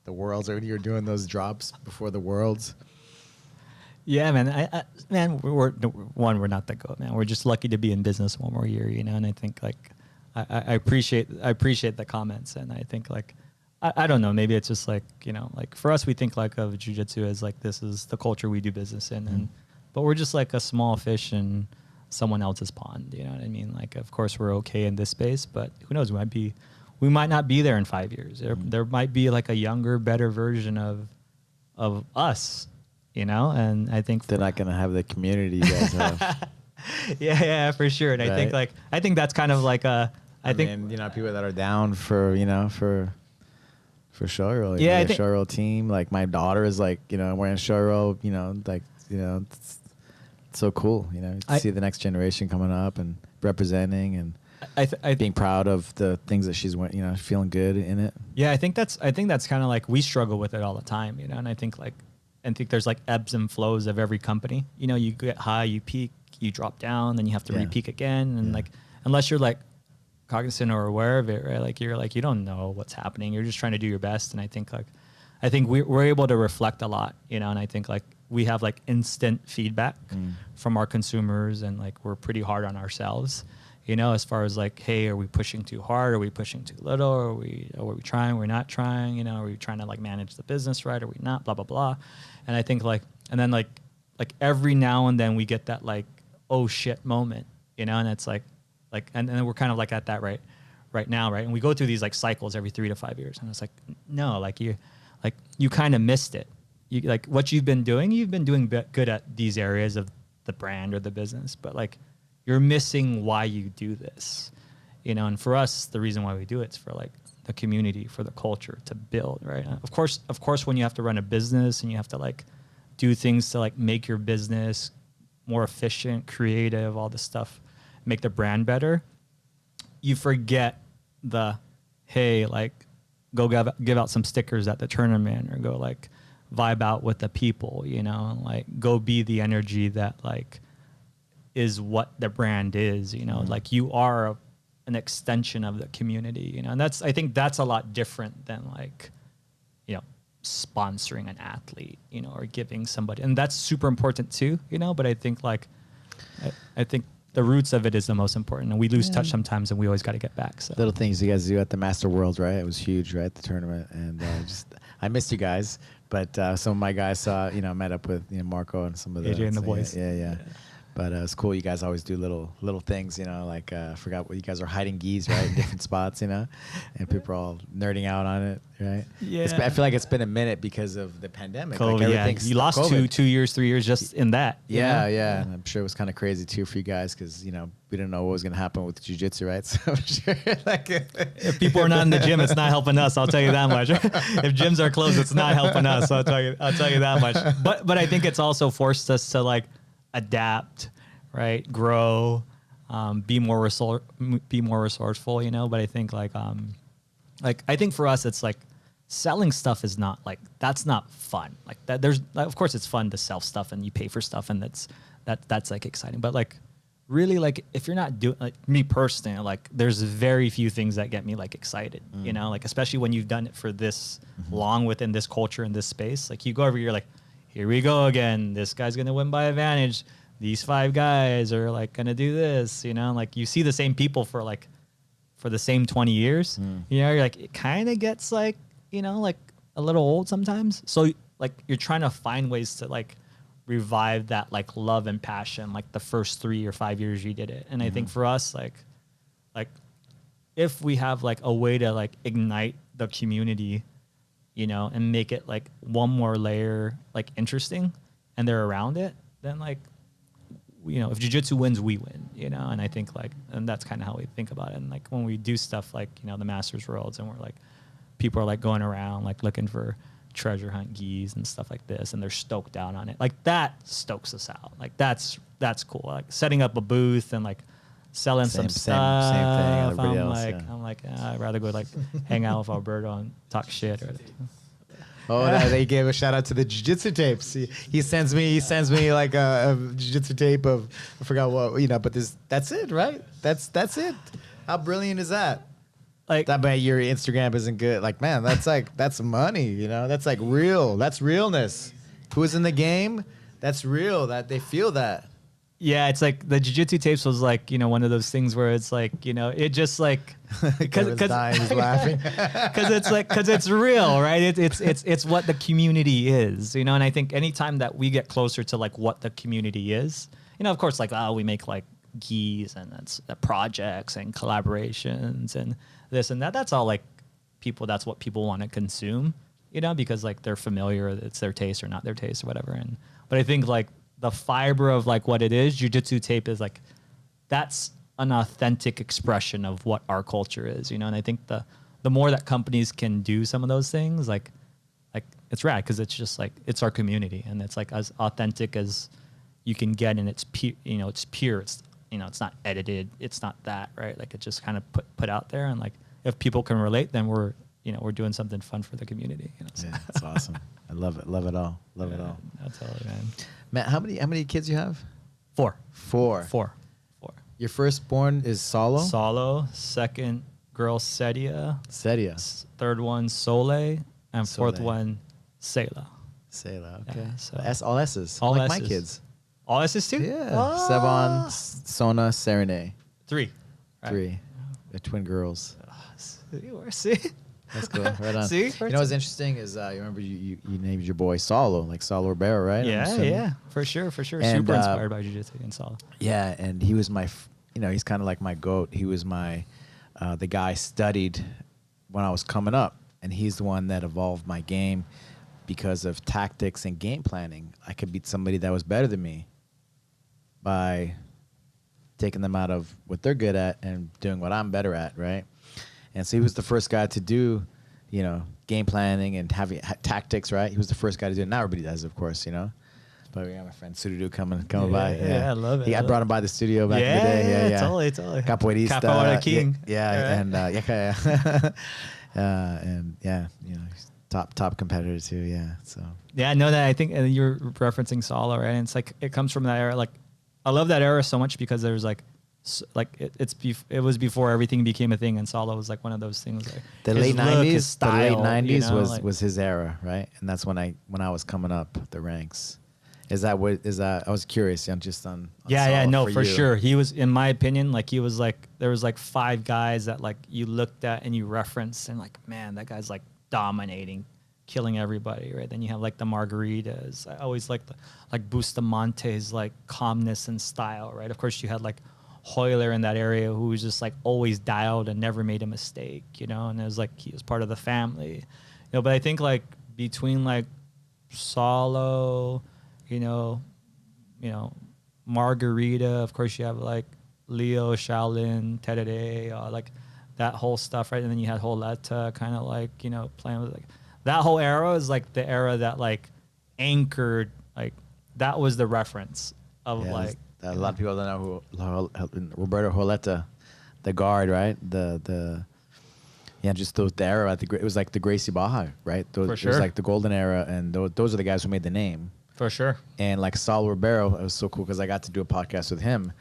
A: The Worlds, when you were doing those drops before the Worlds.
B: Yeah, man. We're not that good, man. We're just lucky to be in business one more year, you know. And I think like I appreciate the comments, and I think like I don't know, maybe it's just like, you know, like for us, we think like of jiu-jitsu as like this is the culture we do business in, and but we're just like a small fish in someone else's pond, you know what I mean? Like, of course, we're okay in this space, but who knows? We might not be there in 5 years. There might be like a younger, better version of us, you know? And I think
A: they're not gonna have the community you guys have.
B: yeah, for sure. And right? I think that's kind of like I think,
A: you know, people that are down for, you know, for Shoyoroll.
B: Yeah,
A: the Shoyoroll team. Like my daughter is like, you know, wearing Shoyoroll, you know, like, you know, it's so cool, you know, to see the next generation coming up and representing and being proud of the things that she's, you know, feeling good in it.
B: Yeah, I think that's kind of like we struggle with it all the time, you know, and I think there's like ebbs and flows of every company. You know, you get high, you peak, you drop down, then you have to re-peak again, and like unless you're like cognizant or aware of it, right? Like you're like you don't know what's happening. You're just trying to do your best, and I think we're able to reflect a lot, you know, and I think like we have like instant feedback from our consumers, and like we're pretty hard on ourselves, you know, as far as like, hey, are we pushing too hard? Are we pushing too little? Are we trying? We're not trying, you know, are we trying to like manage the business right? Are we not? Blah, blah, blah. And I think like, and then like every now and then we get that like, oh shit moment, you know, and it's like, and then we're kind of like at that right now, right? And we go through these like cycles every 3 to 5 years. And it's like, no, like you kind of missed it. You like what you've been doing good at these areas of the brand or the business, but like you're missing why you do this, you know. And for us, the reason why we do it's for like the community, for the culture to build, right? Of course, when you have to run a business and you have to like do things to like make your business more efficient, creative, all this stuff, make the brand better, you forget the, hey, like go give out some stickers at the tournament, or go like vibe out with the people, you know, and like go be the energy that like is what the brand is, you know. Like you are an extension of the community, you know, and I think that's a lot different than like, you know, sponsoring an athlete, you know, or giving somebody, and that's super important too, you know, but I think like, I think the roots of it is the most important, and we lose touch sometimes, and we always got to get back. So
A: little things you guys do at the Master Worlds, right? It was huge, right? The tournament, and I missed you guys, but some of my guys saw, you know, met up with, you know, Marco and some of the
B: AJ and the boys.
A: Yeah. But it's cool. You guys always do little things, you know, like I forgot what you guys are hiding geese, right, in different spots, you know, and people are all nerding out on it, right?
B: Yeah.
A: I feel like it's been a minute because of the pandemic.
B: COVID,
A: like
B: yeah. You lost
A: COVID.
B: 2 years, 3 years just in that.
A: Yeah. And I'm sure it was kind of crazy too for you guys because, you know, we didn't know what was going to happen with Jiu-Jitsu, right? So I'm sure like
B: if people are not in the gym, it's not helping us. I'll tell you that much. If gyms are closed, it's not helping us. I'll tell you that much. But I think it's also forced us to like adapt, right? Grow, be more resourceful, you know. But I think like I think for us, it's like selling stuff is not like, that's not fun. Like that, there's of course it's fun to sell stuff and you pay for stuff and that's like exciting. But like really, like if you're not doing, like me personally, like there's very few things that get me like excited, you know, like especially when you've done it for this long within this culture in this space. Like you go over, you're like, here we go again. This guy's gonna win by advantage. These 5 guys are like gonna do this, you know, like you see the same people for the same 20 years, you know, you're like, it kind of gets like, you know, like a little old sometimes. So like you're trying to find ways to like revive that like love and passion, like the first 3 or 5 years you did it. And I think for us, like if we have like a way to like ignite the community, you know, and make it like one more layer, like interesting, and they're around it, then like, you know, if jiu-jitsu wins, we win, you know. And I think like, and that's kind of how we think about it. And like when we do stuff like, you know, the Masters Worlds, and we're like, people are like going around like looking for treasure hunt geese and stuff like this, and they're stoked out on it, like that stokes us out. Like that's cool. Like setting up a booth and like selling some stuff.
A: Same thing. Everybody else,
B: I'm like, I'd rather go like hang out with Alberto and talk shit. Or
A: oh, they gave a shout out to the jiu-jitsu tapes. He sends me like a jiu-jitsu tape of, I forgot what, you know, but that's it, right? That's it. How brilliant is that? Like that, but your Instagram isn't good. Like, man, that's money, you know? That's like real. That's realness. Who's in the game? That's real. That they feel that.
B: Yeah, it's like the jiu-jitsu tapes was like, you know, one of those things where it's like, you know, it just like,
A: because he's laughing
B: because it's real, right? It's what the community is, you know. And I think anytime that we get closer to like what the community is, you know, of course, like we make like geese and that's projects and collaborations and this and that. That's all like people. That's what people want to consume, you know, because like they're familiar, it's their taste or not their taste or whatever. But I think like the fiber of like what it is, jiu-jitsu tape is like, that's an authentic expression of what our culture is, you know. And I think the more that companies can do some of those things, like it's rad, because it's just like, it's our community, and it's like as authentic as you can get, and it's pure, you know, it's pure, it's, you know, it's not edited, it's not that, right? Like it's just kind of put out there, and like if people can relate, then we're doing something fun for the community, you know. So.
A: Yeah, that's awesome. I love it all. Love it all.
B: That's all, man.
A: Matt, how many kids you have?
B: 4.
A: Four. Your firstborn is Solo?
B: Solo. Second girl, Sedia. Third one, Sole. And fourth one, Selah.
A: Selah, okay.
B: Yeah, so
A: all S's.
B: All
A: like
B: S's.
A: my kids.
B: All S's too?
A: Yeah.
B: Oh.
A: Sevon, Sona, Serene.
B: 3. Right.
A: 3. They're twin girls.
B: See?
A: That's cool. Right on.
B: See?
A: You know what's interesting is you remember you named your boy Solo, like Solo Ribeiro, right?
B: Yeah, for sure.
A: And,
B: super inspired by jiu-jitsu and Solo.
A: Yeah, and he was my, he's kind of like my GOAT. He was my, the guy I studied when I was coming up, and he's the one that evolved my game because of tactics and game planning. I could beat somebody that was better than me by taking them out of what they're good at and doing what I'm better at, right? And so he was the first guy to do, game planning and having tactics, right? He was the first guy to do it. Now everybody does, of course, But we got my friend Surudu coming by.
B: Yeah, I love it.
A: I brought him by the studio back in the day. Yeah.
B: Totally.
A: Capoeirista.
B: Capoeira King.
A: Yeah, and he's top competitor too. Yeah, so.
B: Yeah, I know that. I think you're referencing Solo, right? And it's like it comes from that era. Like, I love that era so much because there's like it was before everything became a thing, and Salo was like one of those things. Like
A: The
B: his
A: late
B: look,
A: '90s,
B: his style,
A: the late '90s
B: you know,
A: was his era, right? And that's when I was coming up the ranks. Is that I was curious, just on
B: yeah, no, for
A: you.
B: sure. He was, in my opinion, like he was like, there was like 5 guys that like you looked at and you referenced and like, man, that guy's like dominating, killing everybody, right? Then you have like the Margaritas. I always liked like Bustamante's like calmness and style, right? Of course, you had like Hoyler in that area who was just like always dialed and never made a mistake, you know? And it was like he was part of the family, but I think like between like Salo, you know, Margarita, of course you have like Leo, Shaolin, Terere, like that whole stuff, right? And then you had Holeta kind of like, playing with like that whole era is like the era that like anchored, like that was the reference of like.
A: A lot of people don't know who Roberto Holeta, the guard, right? Just the era. It was like the Gracie Baja, right?
B: For sure.
A: It was like the golden era, and those are the guys who made the name.
B: For sure.
A: And like Saul Ribeiro, it was so cool because I got to do a podcast with him.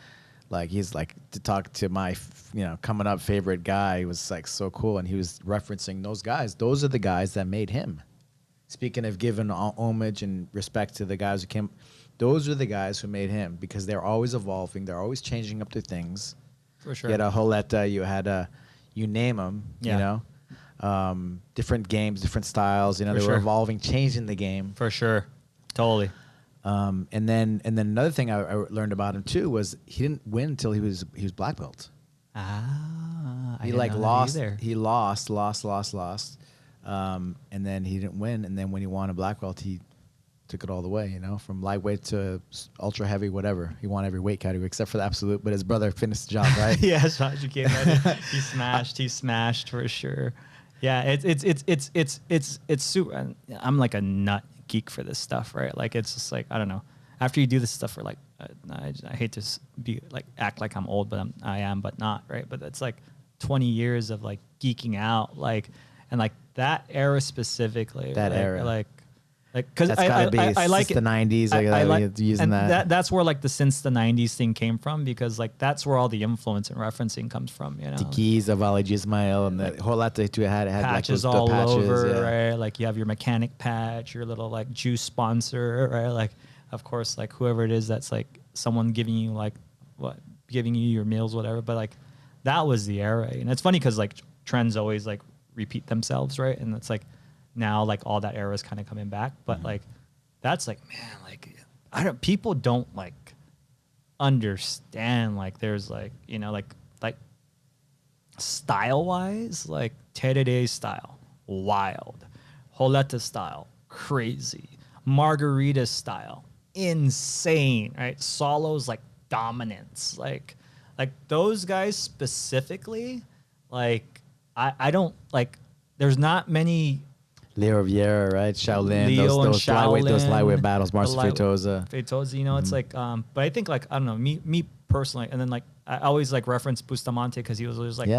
A: Like he's like to talk to my, coming up favorite guy. It was like so cool. And he was referencing those guys. Those are the guys that made him. Speaking of giving homage and respect to the guys who came, those are the guys who made him because they're always evolving. They're always changing up their things.
B: For sure.
A: You had a Holeta, you had you name them, different games, different styles. They were evolving, changing the game.
B: For sure. Totally.
A: And then another thing I learned about him too was he didn't win until he was black belt. He like lost. He lost. And then he didn't win. And then when he won a black belt, he took it all the way. From lightweight to ultra heavy, whatever. He won every weight category except for the absolute. But his brother finished the job, right?
B: Yeah, Shaji came in. He smashed for sure. Yeah, it's super. I'm like a nut geek for this stuff, right? Like it's just like I don't know. After you do this stuff for like, I hate to be like act like I'm old, but I am, but not, right? But it's like 20 years of like geeking out, like and like that era specifically. Because I like
A: the 90s.
B: I like
A: using that.
B: That's where like the since the 90s thing came from because like that's where all the influence and referencing comes from.
A: The keys of Ali Ismail and the whole lot too had
B: patches
A: like
B: all
A: patches,
B: over, right? Like you have your mechanic patch, your little like juice sponsor, right? Like of course like whoever it is that's like someone giving you like giving you your meals, whatever. But like that was the era, and it's funny because like trends always like repeat themselves, right? And it's like. Now, like all that era is kind of coming back, but like, that's like, man, like people don't like understand. Like, there's like, like style wise, like Terere style, wild, Holeta style, crazy, Margarita style, insane, right? Solo's like dominance, like those guys specifically, like I don't like. There's not many.
A: Leo Vieira, right? Shaolin,
B: Leo
A: those lightweight battles, Marcel Feitosa.
B: It's like, but I think like, I don't know, me personally, and then like, I always like reference Bustamante because he was always like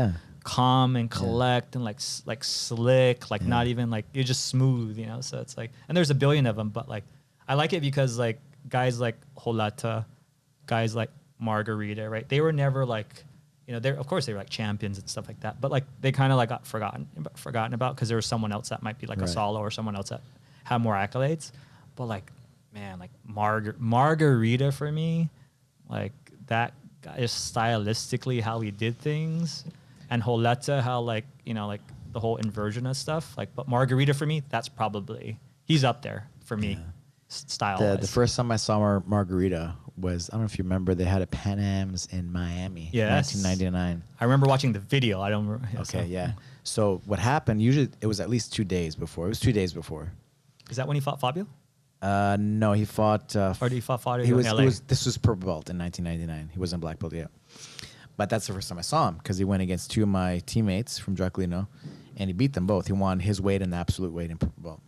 B: calm and collect and like slick, like not even like, you're just smooth, so it's like, and there's a billion of them, but like, I like it because like guys like Holeta, guys like Margarita, right? They were never like, they're of course they were like champions and stuff like that, but like they kind of like got forgotten about because there was someone else that might be like a Solo or someone else that had more accolades. But like, man, like Margarita for me, like that guy just stylistically how he did things, and Holeta how like like the whole inversion of stuff. Like, but Margarita for me, that's probably he's up there for me, style.
A: The first time I saw Margarita was, I don't know if you remember, they had a Pan Am's in Miami, 1999.
B: I remember watching the video. I don't remember.
A: Okay, So what happened, usually it was at least 2 days before. It was 2 days before.
B: Is that when he fought Fabio?
A: No, he fought...
B: or did he fought Fabio in LA?
A: This was purple belt in 1999. He wasn't black belt yet. But that's the first time I saw him because he went against 2 of my teammates from Draculino, and he beat them both. He won his weight and the absolute weight in purple belt.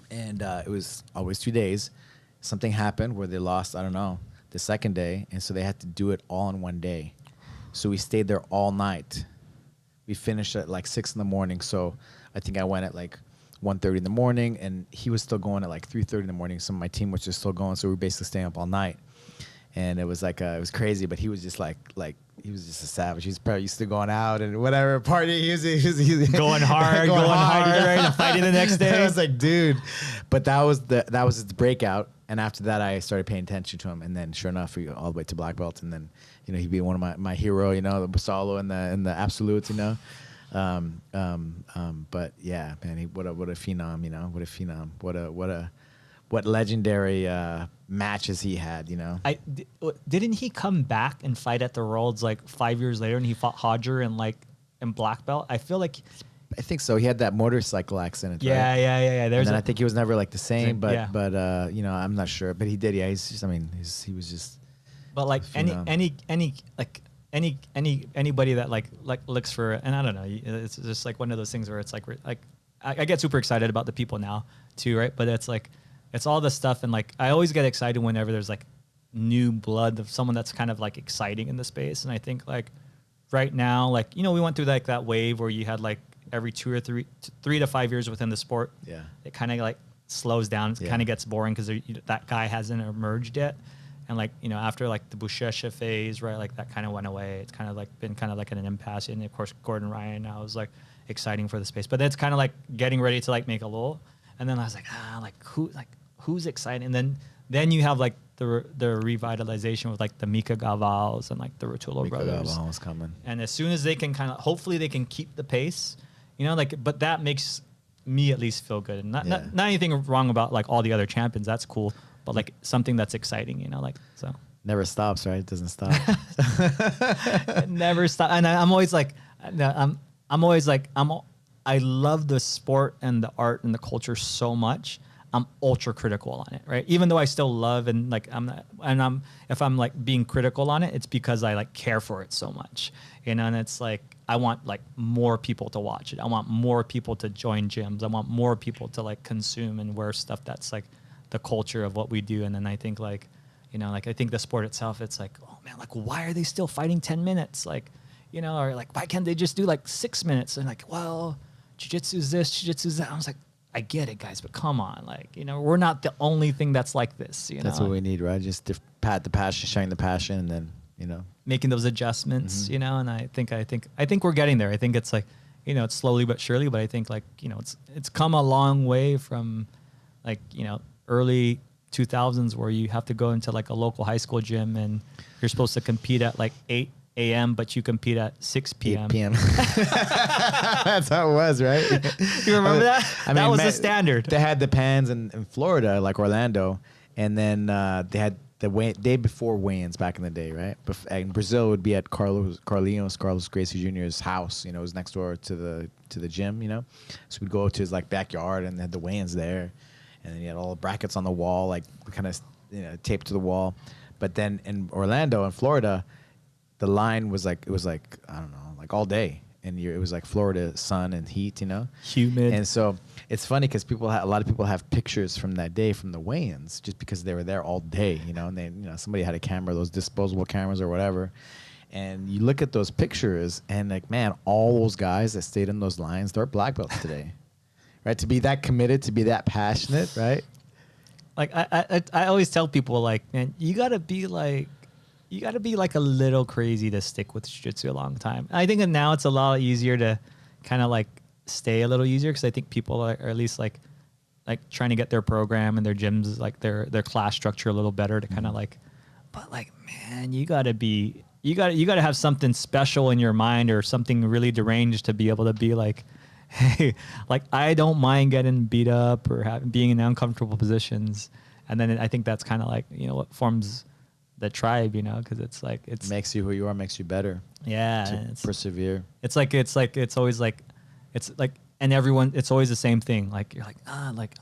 A: And it was always 2 days. Something happened where they lost, I don't know, the second day, and so they had to do it all in one day. So we stayed there all night. We finished at like 6 in the morning, so I think I went at like 1:30 in the morning, and he was still going at like 3:30 in the morning. Some of my team was just still going, so we were basically staying up all night. and it was like it was crazy. But he was just like he was just a savage. He's probably used to going out and whatever party. He was
B: going hard, right? And fighting the next day.
A: I was like, dude. But that was his breakout. And after that, I started paying attention to him. And then, sure enough, we got all the way to black belt. And then, you know, he'd be one of my hero. You know, the solo and the absolutes. You know, but yeah, man, what a phenom. You know, what a phenom. What legendary matches he had. You know,
B: Didn't he come back and fight at the Worlds like 5 years later, and he fought Hodger in black belt? I feel like.
A: I think so. He had that motorcycle accident.
B: Yeah,
A: right?
B: yeah.
A: And then I think he was never like the same, but you know, I'm not sure. But he did. Yeah, he's just. I mean, he was just.
B: But like anybody that like looks for, and I don't know, it's just like one of those things where it's like I get super excited about the people now too, right? But it's like it's all this stuff, and like I always get excited whenever there's like new blood of someone that's kind of like exciting in the space. And I think like right now, like, you know, we went through like that wave where you had like every 2 or 3 to 5 years within the sport, it kind of like slows down. It kind of gets boring because that guy hasn't emerged yet. And like, you know, after like the Buchecha phase, right, like that kind of went away. It's kind of like been kind of like an impasse. And of course, Gordon Ryan now is like exciting for the space, but it's kind of like getting ready to like make a lull. And then I was like, who's exciting? And then you have like the revitalization with like the Mika Gavals and like the Rutulo brothers.
A: Mika Gavals coming.
B: And as soon as they can hopefully they can keep the pace, you know, like, but that makes me at least feel good. And not anything wrong about like all the other champions. That's cool. But like something that's exciting, you know, like, so.
A: Never stops, right? It doesn't stop.
B: It never stop. And I'm always like, I love the sport and the art and the culture so much. I'm ultra critical on it, right? Even though I still love and like if I'm like being critical on it, it's because I like care for it so much, you know. And it's like I want like more people to watch it. I want more people to join gyms. I want more people to like consume and wear stuff that's like the culture of what we do. And then I think like, you know, like I think the sport itself, it's like, oh man, like why are they still fighting 10 minutes? Like, you know, or like why can't they just do like 6 minutes? And like, well, jiu-jitsu's this, jiu-jitsu's that. I was like, I get it, guys, but come on, like, you know, we're not the only thing that's like this. You know,
A: that's what we need, right? Just to pat the passion, showing the passion, and then, you know,
B: making those adjustments, you know. And I think we're getting there. I think it's like, you know, it's slowly but surely, but I think like, you know, it's come a long way from like, you know, early 2000s where you have to go into like a local high school gym and you're supposed to compete at like 8 a.m., but you compete at 6 p.m.
A: 8 p.m. That's how it was, right?
B: You remember that? I mean, that was the standard.
A: They had the pans in Florida, like Orlando, and then they had the day before weigh-ins back in the day, right? And Brazil would be at Carlos Gracie Jr.'s house. You know, it was next door to the gym. You know, so we'd go to his like backyard and they had the weigh-ins there, and then he had all the brackets on the wall, like kind of, you know, taped to the wall. But then in Orlando, in Florida, the line was like, it was like, I don't know, like all day. And it was like Florida sun and heat, you know?
B: Humid.
A: And so it's funny because a lot of people have pictures from that day from the weigh-ins just because they were there all day, you know? And they, you know, somebody had a camera, those disposable cameras or whatever. And you look at those pictures and like, man, all those guys that stayed in those lines, they're black belts today, right? To be that committed, to be that passionate, right?
B: Like I always tell people like, man, you gotta be like a little crazy to stick with jiu-jitsu a long time. I think that now it's a lot easier to kind of like stay a little easier because I think people are at least like trying to get their program and their gyms, like their class structure a little better to kind of like, but like, man, you gotta have something special in your mind or something really deranged to be able to be like, hey, like I don't mind getting beat up or being in uncomfortable positions. And then I think that's kind of like, you know, what forms the tribe, you know, because it's like it
A: makes you who you are, makes you better.
B: Yeah,
A: to persevere.
B: It's always like, and everyone, it's always the same thing. Like you're like, I'm like,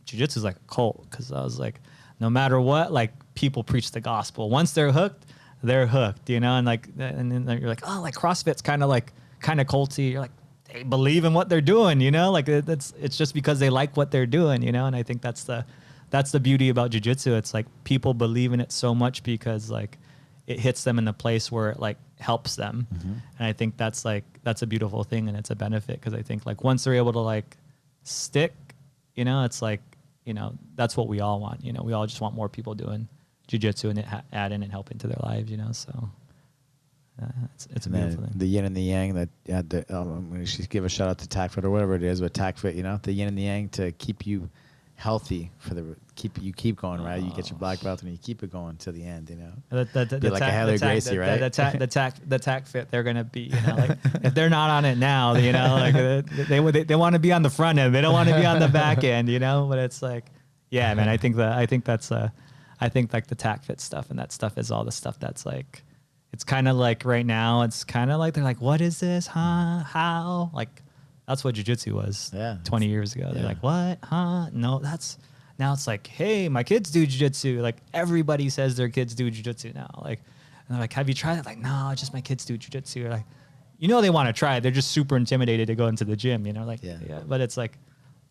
B: jiu-jitsu is like a cult because I was like, no matter what, like people preach the gospel. Once they're hooked, you know, and like, and then you're like, oh, like CrossFit's kind of culty. You're like, they believe in what they're doing, you know, like it's just because they like what they're doing, you know, and I think that's the beauty about jiu-jitsu. It's like people believe in it so much because like it hits them in the place where it like helps them. Mm-hmm. And I think that's a beautiful thing and it's a benefit because I think like once they're able to like stick, you know, it's like, you know, that's what we all want. You know, we all just want more people doing jiu-jitsu and add in and help into their lives, you know. So it's a beautiful thing.
A: The yin and the yang that I'm going to give a shout out to TACFit or whatever it is, but TACFit, you know, the yin and the yang to keep you healthy keep going, right? You get your black belt and you keep it going till the end, you know. Be like a Halle Gracie, right?
B: The TACFit, they're gonna be, you know, like if they're not on it now, you know, like they want to be on the front end, they don't want to be on the back end, you know. But it's like, yeah, man, I think like the TACFit stuff and that stuff is all the stuff that's like, it's kind of like right now, it's kind of like they're like, what is this, huh? How? Like that's what jiu-jitsu was 20 years ago. They're like, what, huh? No, now it's like, hey, my kids do jiu-jitsu. Like everybody says their kids do jiu-jitsu now. Like, and they're like, have you tried it? Like, no, just my kids do jiu-jitsu. Like, you know, they want to try it. They're just super intimidated to go into the gym, you know, like, yeah. But it's like,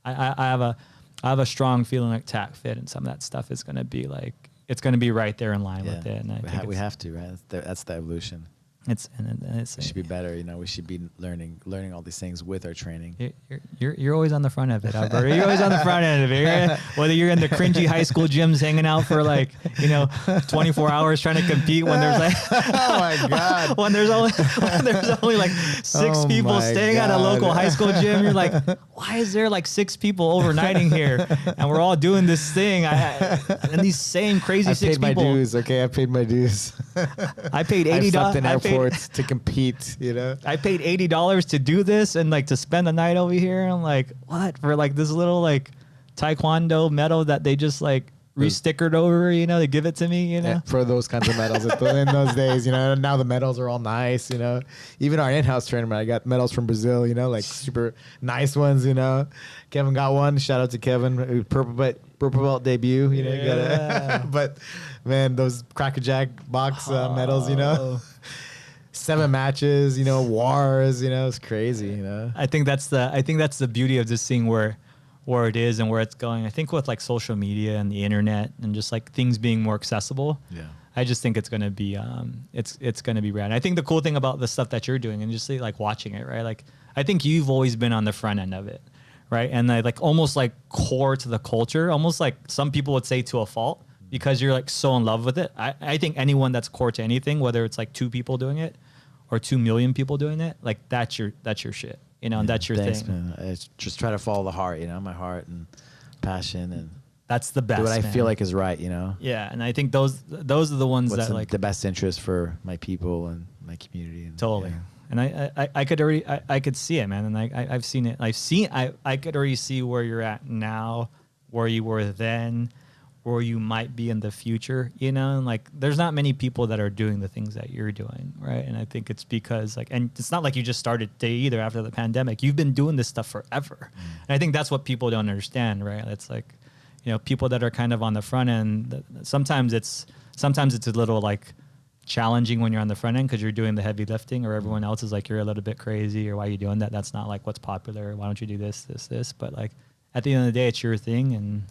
B: I have a strong feeling like TACFit and some of that stuff is going to be like, it's going to be right there in line with it. And I think
A: we have to, right? That's the evolution.
B: It
A: should be better, you know. We should be learning all these things with our training.
B: You're always on the front of it, Alberto. You're always on the front end of it. Whether you're in the cringy high school gyms hanging out for like, you know, 24 hours trying to compete when there's like,
A: oh my god,
B: when there's only like 6 people staying at a local high school gym. You're like, why is there like 6 people overnighting here, and we're all doing this thing? And these same crazy 6 people.
A: I paid my dues. Okay, I paid my dues.
B: I paid $80.
A: To compete, you know.
B: I paid $80 to do this and like to spend the night over here. And I'm like, what, for like this little like taekwondo medal that they just like re-stickered over, you know, they give it to me, you know.
A: Yeah, for those kinds of medals in those days, you know. Now the medals are all nice, you know. Even our in-house tournament, I got medals from Brazil, you know, like super nice ones, you know. Kevin got one. Shout out to Kevin, purple belt debut, you know.
B: Yeah.
A: But man, those Cracker Jack box medals, you know. 7 matches, you know, wars, you know, it's crazy, you know.
B: I think that's the beauty of just seeing where it is and where it's going. I think with like social media and the internet and just like things being more accessible. Yeah. I just think it's gonna be it's gonna be rad. I think the cool thing about the stuff that you're doing and just like watching it, right? Like I think you've always been on the front end of it, right? And like almost like core to the culture, almost like some people would say to a fault, because you're like so in love with it. I think anyone that's core to anything, whether it's like 2 people doing it or 2 million people doing it, like that's your shit, you know, and that's your thing.
A: Man. I just try to follow the heart, you know, my heart and passion, and
B: that's the best.
A: Do what I feel like is right, you know.
B: Yeah, and I think those are the ones
A: What's
B: that like
A: the best interest for my people and my community. And,
B: totally.
A: Yeah.
B: And I could see it, man, and I've seen it. I could already see where you're at now, where you were then, where you might be in the future, you know, and like there's not many people that are doing the things that you're doing, right? And I think it's because like, and it's not like you just started today either after the pandemic. You've been doing this stuff forever. And I think that's what people don't understand, right? It's like, you know, people that are kind of on the front end, sometimes it's a little like challenging when you're on the front end because you're doing the heavy lifting, or everyone else is like, you're a little bit crazy, or why are you doing that? That's not like what's popular. Why don't you do this? But like, at the end of the day, it's your thing, and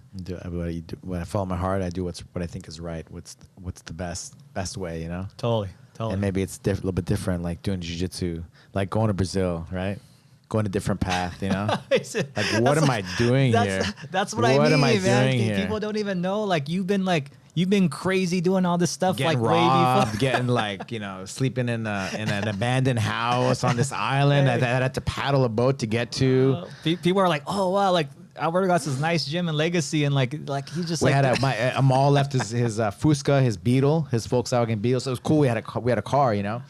A: when I follow my heart, I do what I think is right. What's the best way, you know?
B: Totally.
A: And maybe it's a little bit different, like doing jiu-jitsu, like going to Brazil, right? Going a different path, you know? Like, what am I doing here?
B: That's what I mean, am I man. Doing here? People don't even know. Like, you've been crazy doing all this stuff,
A: getting
B: like
A: robbed,
B: way before.
A: Getting like, you know, sleeping in an abandoned house on this island that I had to paddle a boat to get to.
B: People are like, oh wow, like Alberto got this nice gym and legacy, and like he just
A: we had a mall left his Fusca, his Beetle, his Volkswagen Beetle. So it was cool. We had a car, you know,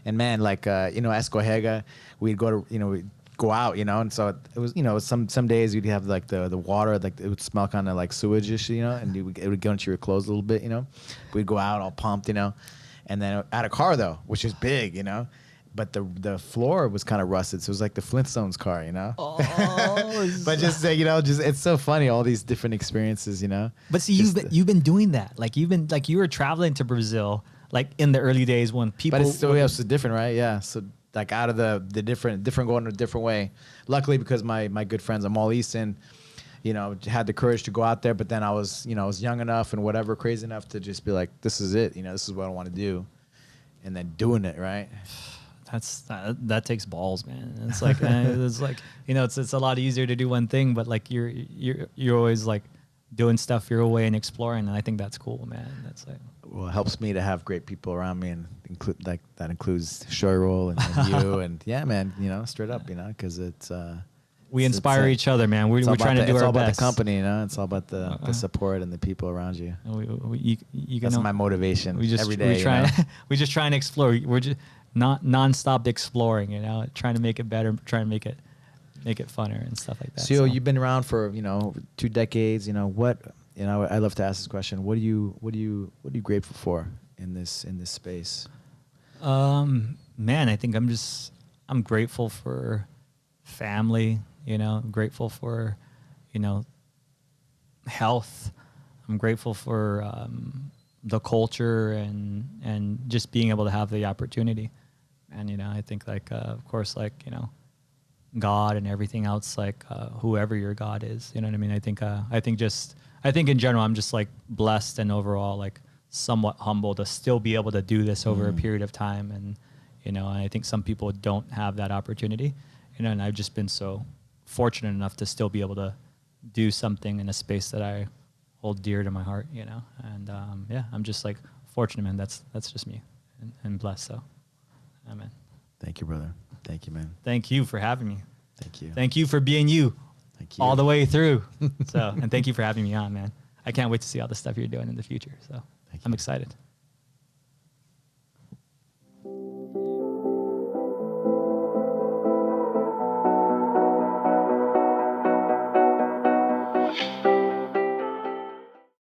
A: and man, like you know, Escohega, we'd go to, you know, we'd go out, you know, and so it was, you know, some days we'd have like the water, like it would smell kind of like sewage-ish, you know, and it would go into your clothes a little bit, you know. We'd go out all pumped, you know, and then I had a car though, which is big, you know. But the floor was kind of rusted, so it was like the Flintstones car, you know.
B: Oh,
A: but just you know, just it's so funny, all these different experiences, you know.
B: But see, you've been doing that, like you were traveling to Brazil, like in the early days when people.
A: But it's still it's different, right? Yeah. So like out of the different going a different way. Luckily, because my good friends, I'm all Easton, you know, had the courage to go out there. But then I was young enough and whatever, crazy enough to just be like, this is it, you know, this is what I want to do, and then doing it, right.
B: That takes balls, man. It's like you know, it's a lot easier to do one thing, but like you're always like doing stuff your way and exploring. And I think that's cool, man. That's like,
A: well, it helps me to have great people around me, and like that includes Shoyoroll and you, and yeah, man, you know, straight up, you know, because
B: we inspire each other, man. We're trying to do our best.
A: It's all about the company, you know. It's all about the support and the people around you. That's my motivation every day.
B: We just try and explore. We're just not nonstop exploring, you know, trying to make it better, trying to make it funner and stuff like that.
A: So you've been around for 2 decades. You know what? You know, I love to ask this question. What are you grateful for in this space?
B: Man, I think I'm grateful for family. You know, I'm grateful for, health. I'm grateful for the culture and just being able to have the opportunity. And, I think of course, God and everything else, whoever your God is, you know what I mean? I think in general, I'm just blessed and overall somewhat humble to still be able to do this over a period of time. And, and I think some people don't have that opportunity, and I've just been so fortunate enough to still be able to do something in a space that I hold dear to my heart, and yeah, I'm just fortunate, man. That's just me and blessed. So, amen.
A: Thank you, brother. Thank you, man.
B: Thank you for having me.
A: Thank you.
B: Thank you for being you.
A: Thank you.
B: All the way through. So, and thank you for having me on, man. I can't wait to see all the stuff you're doing in the future. So I'm excited.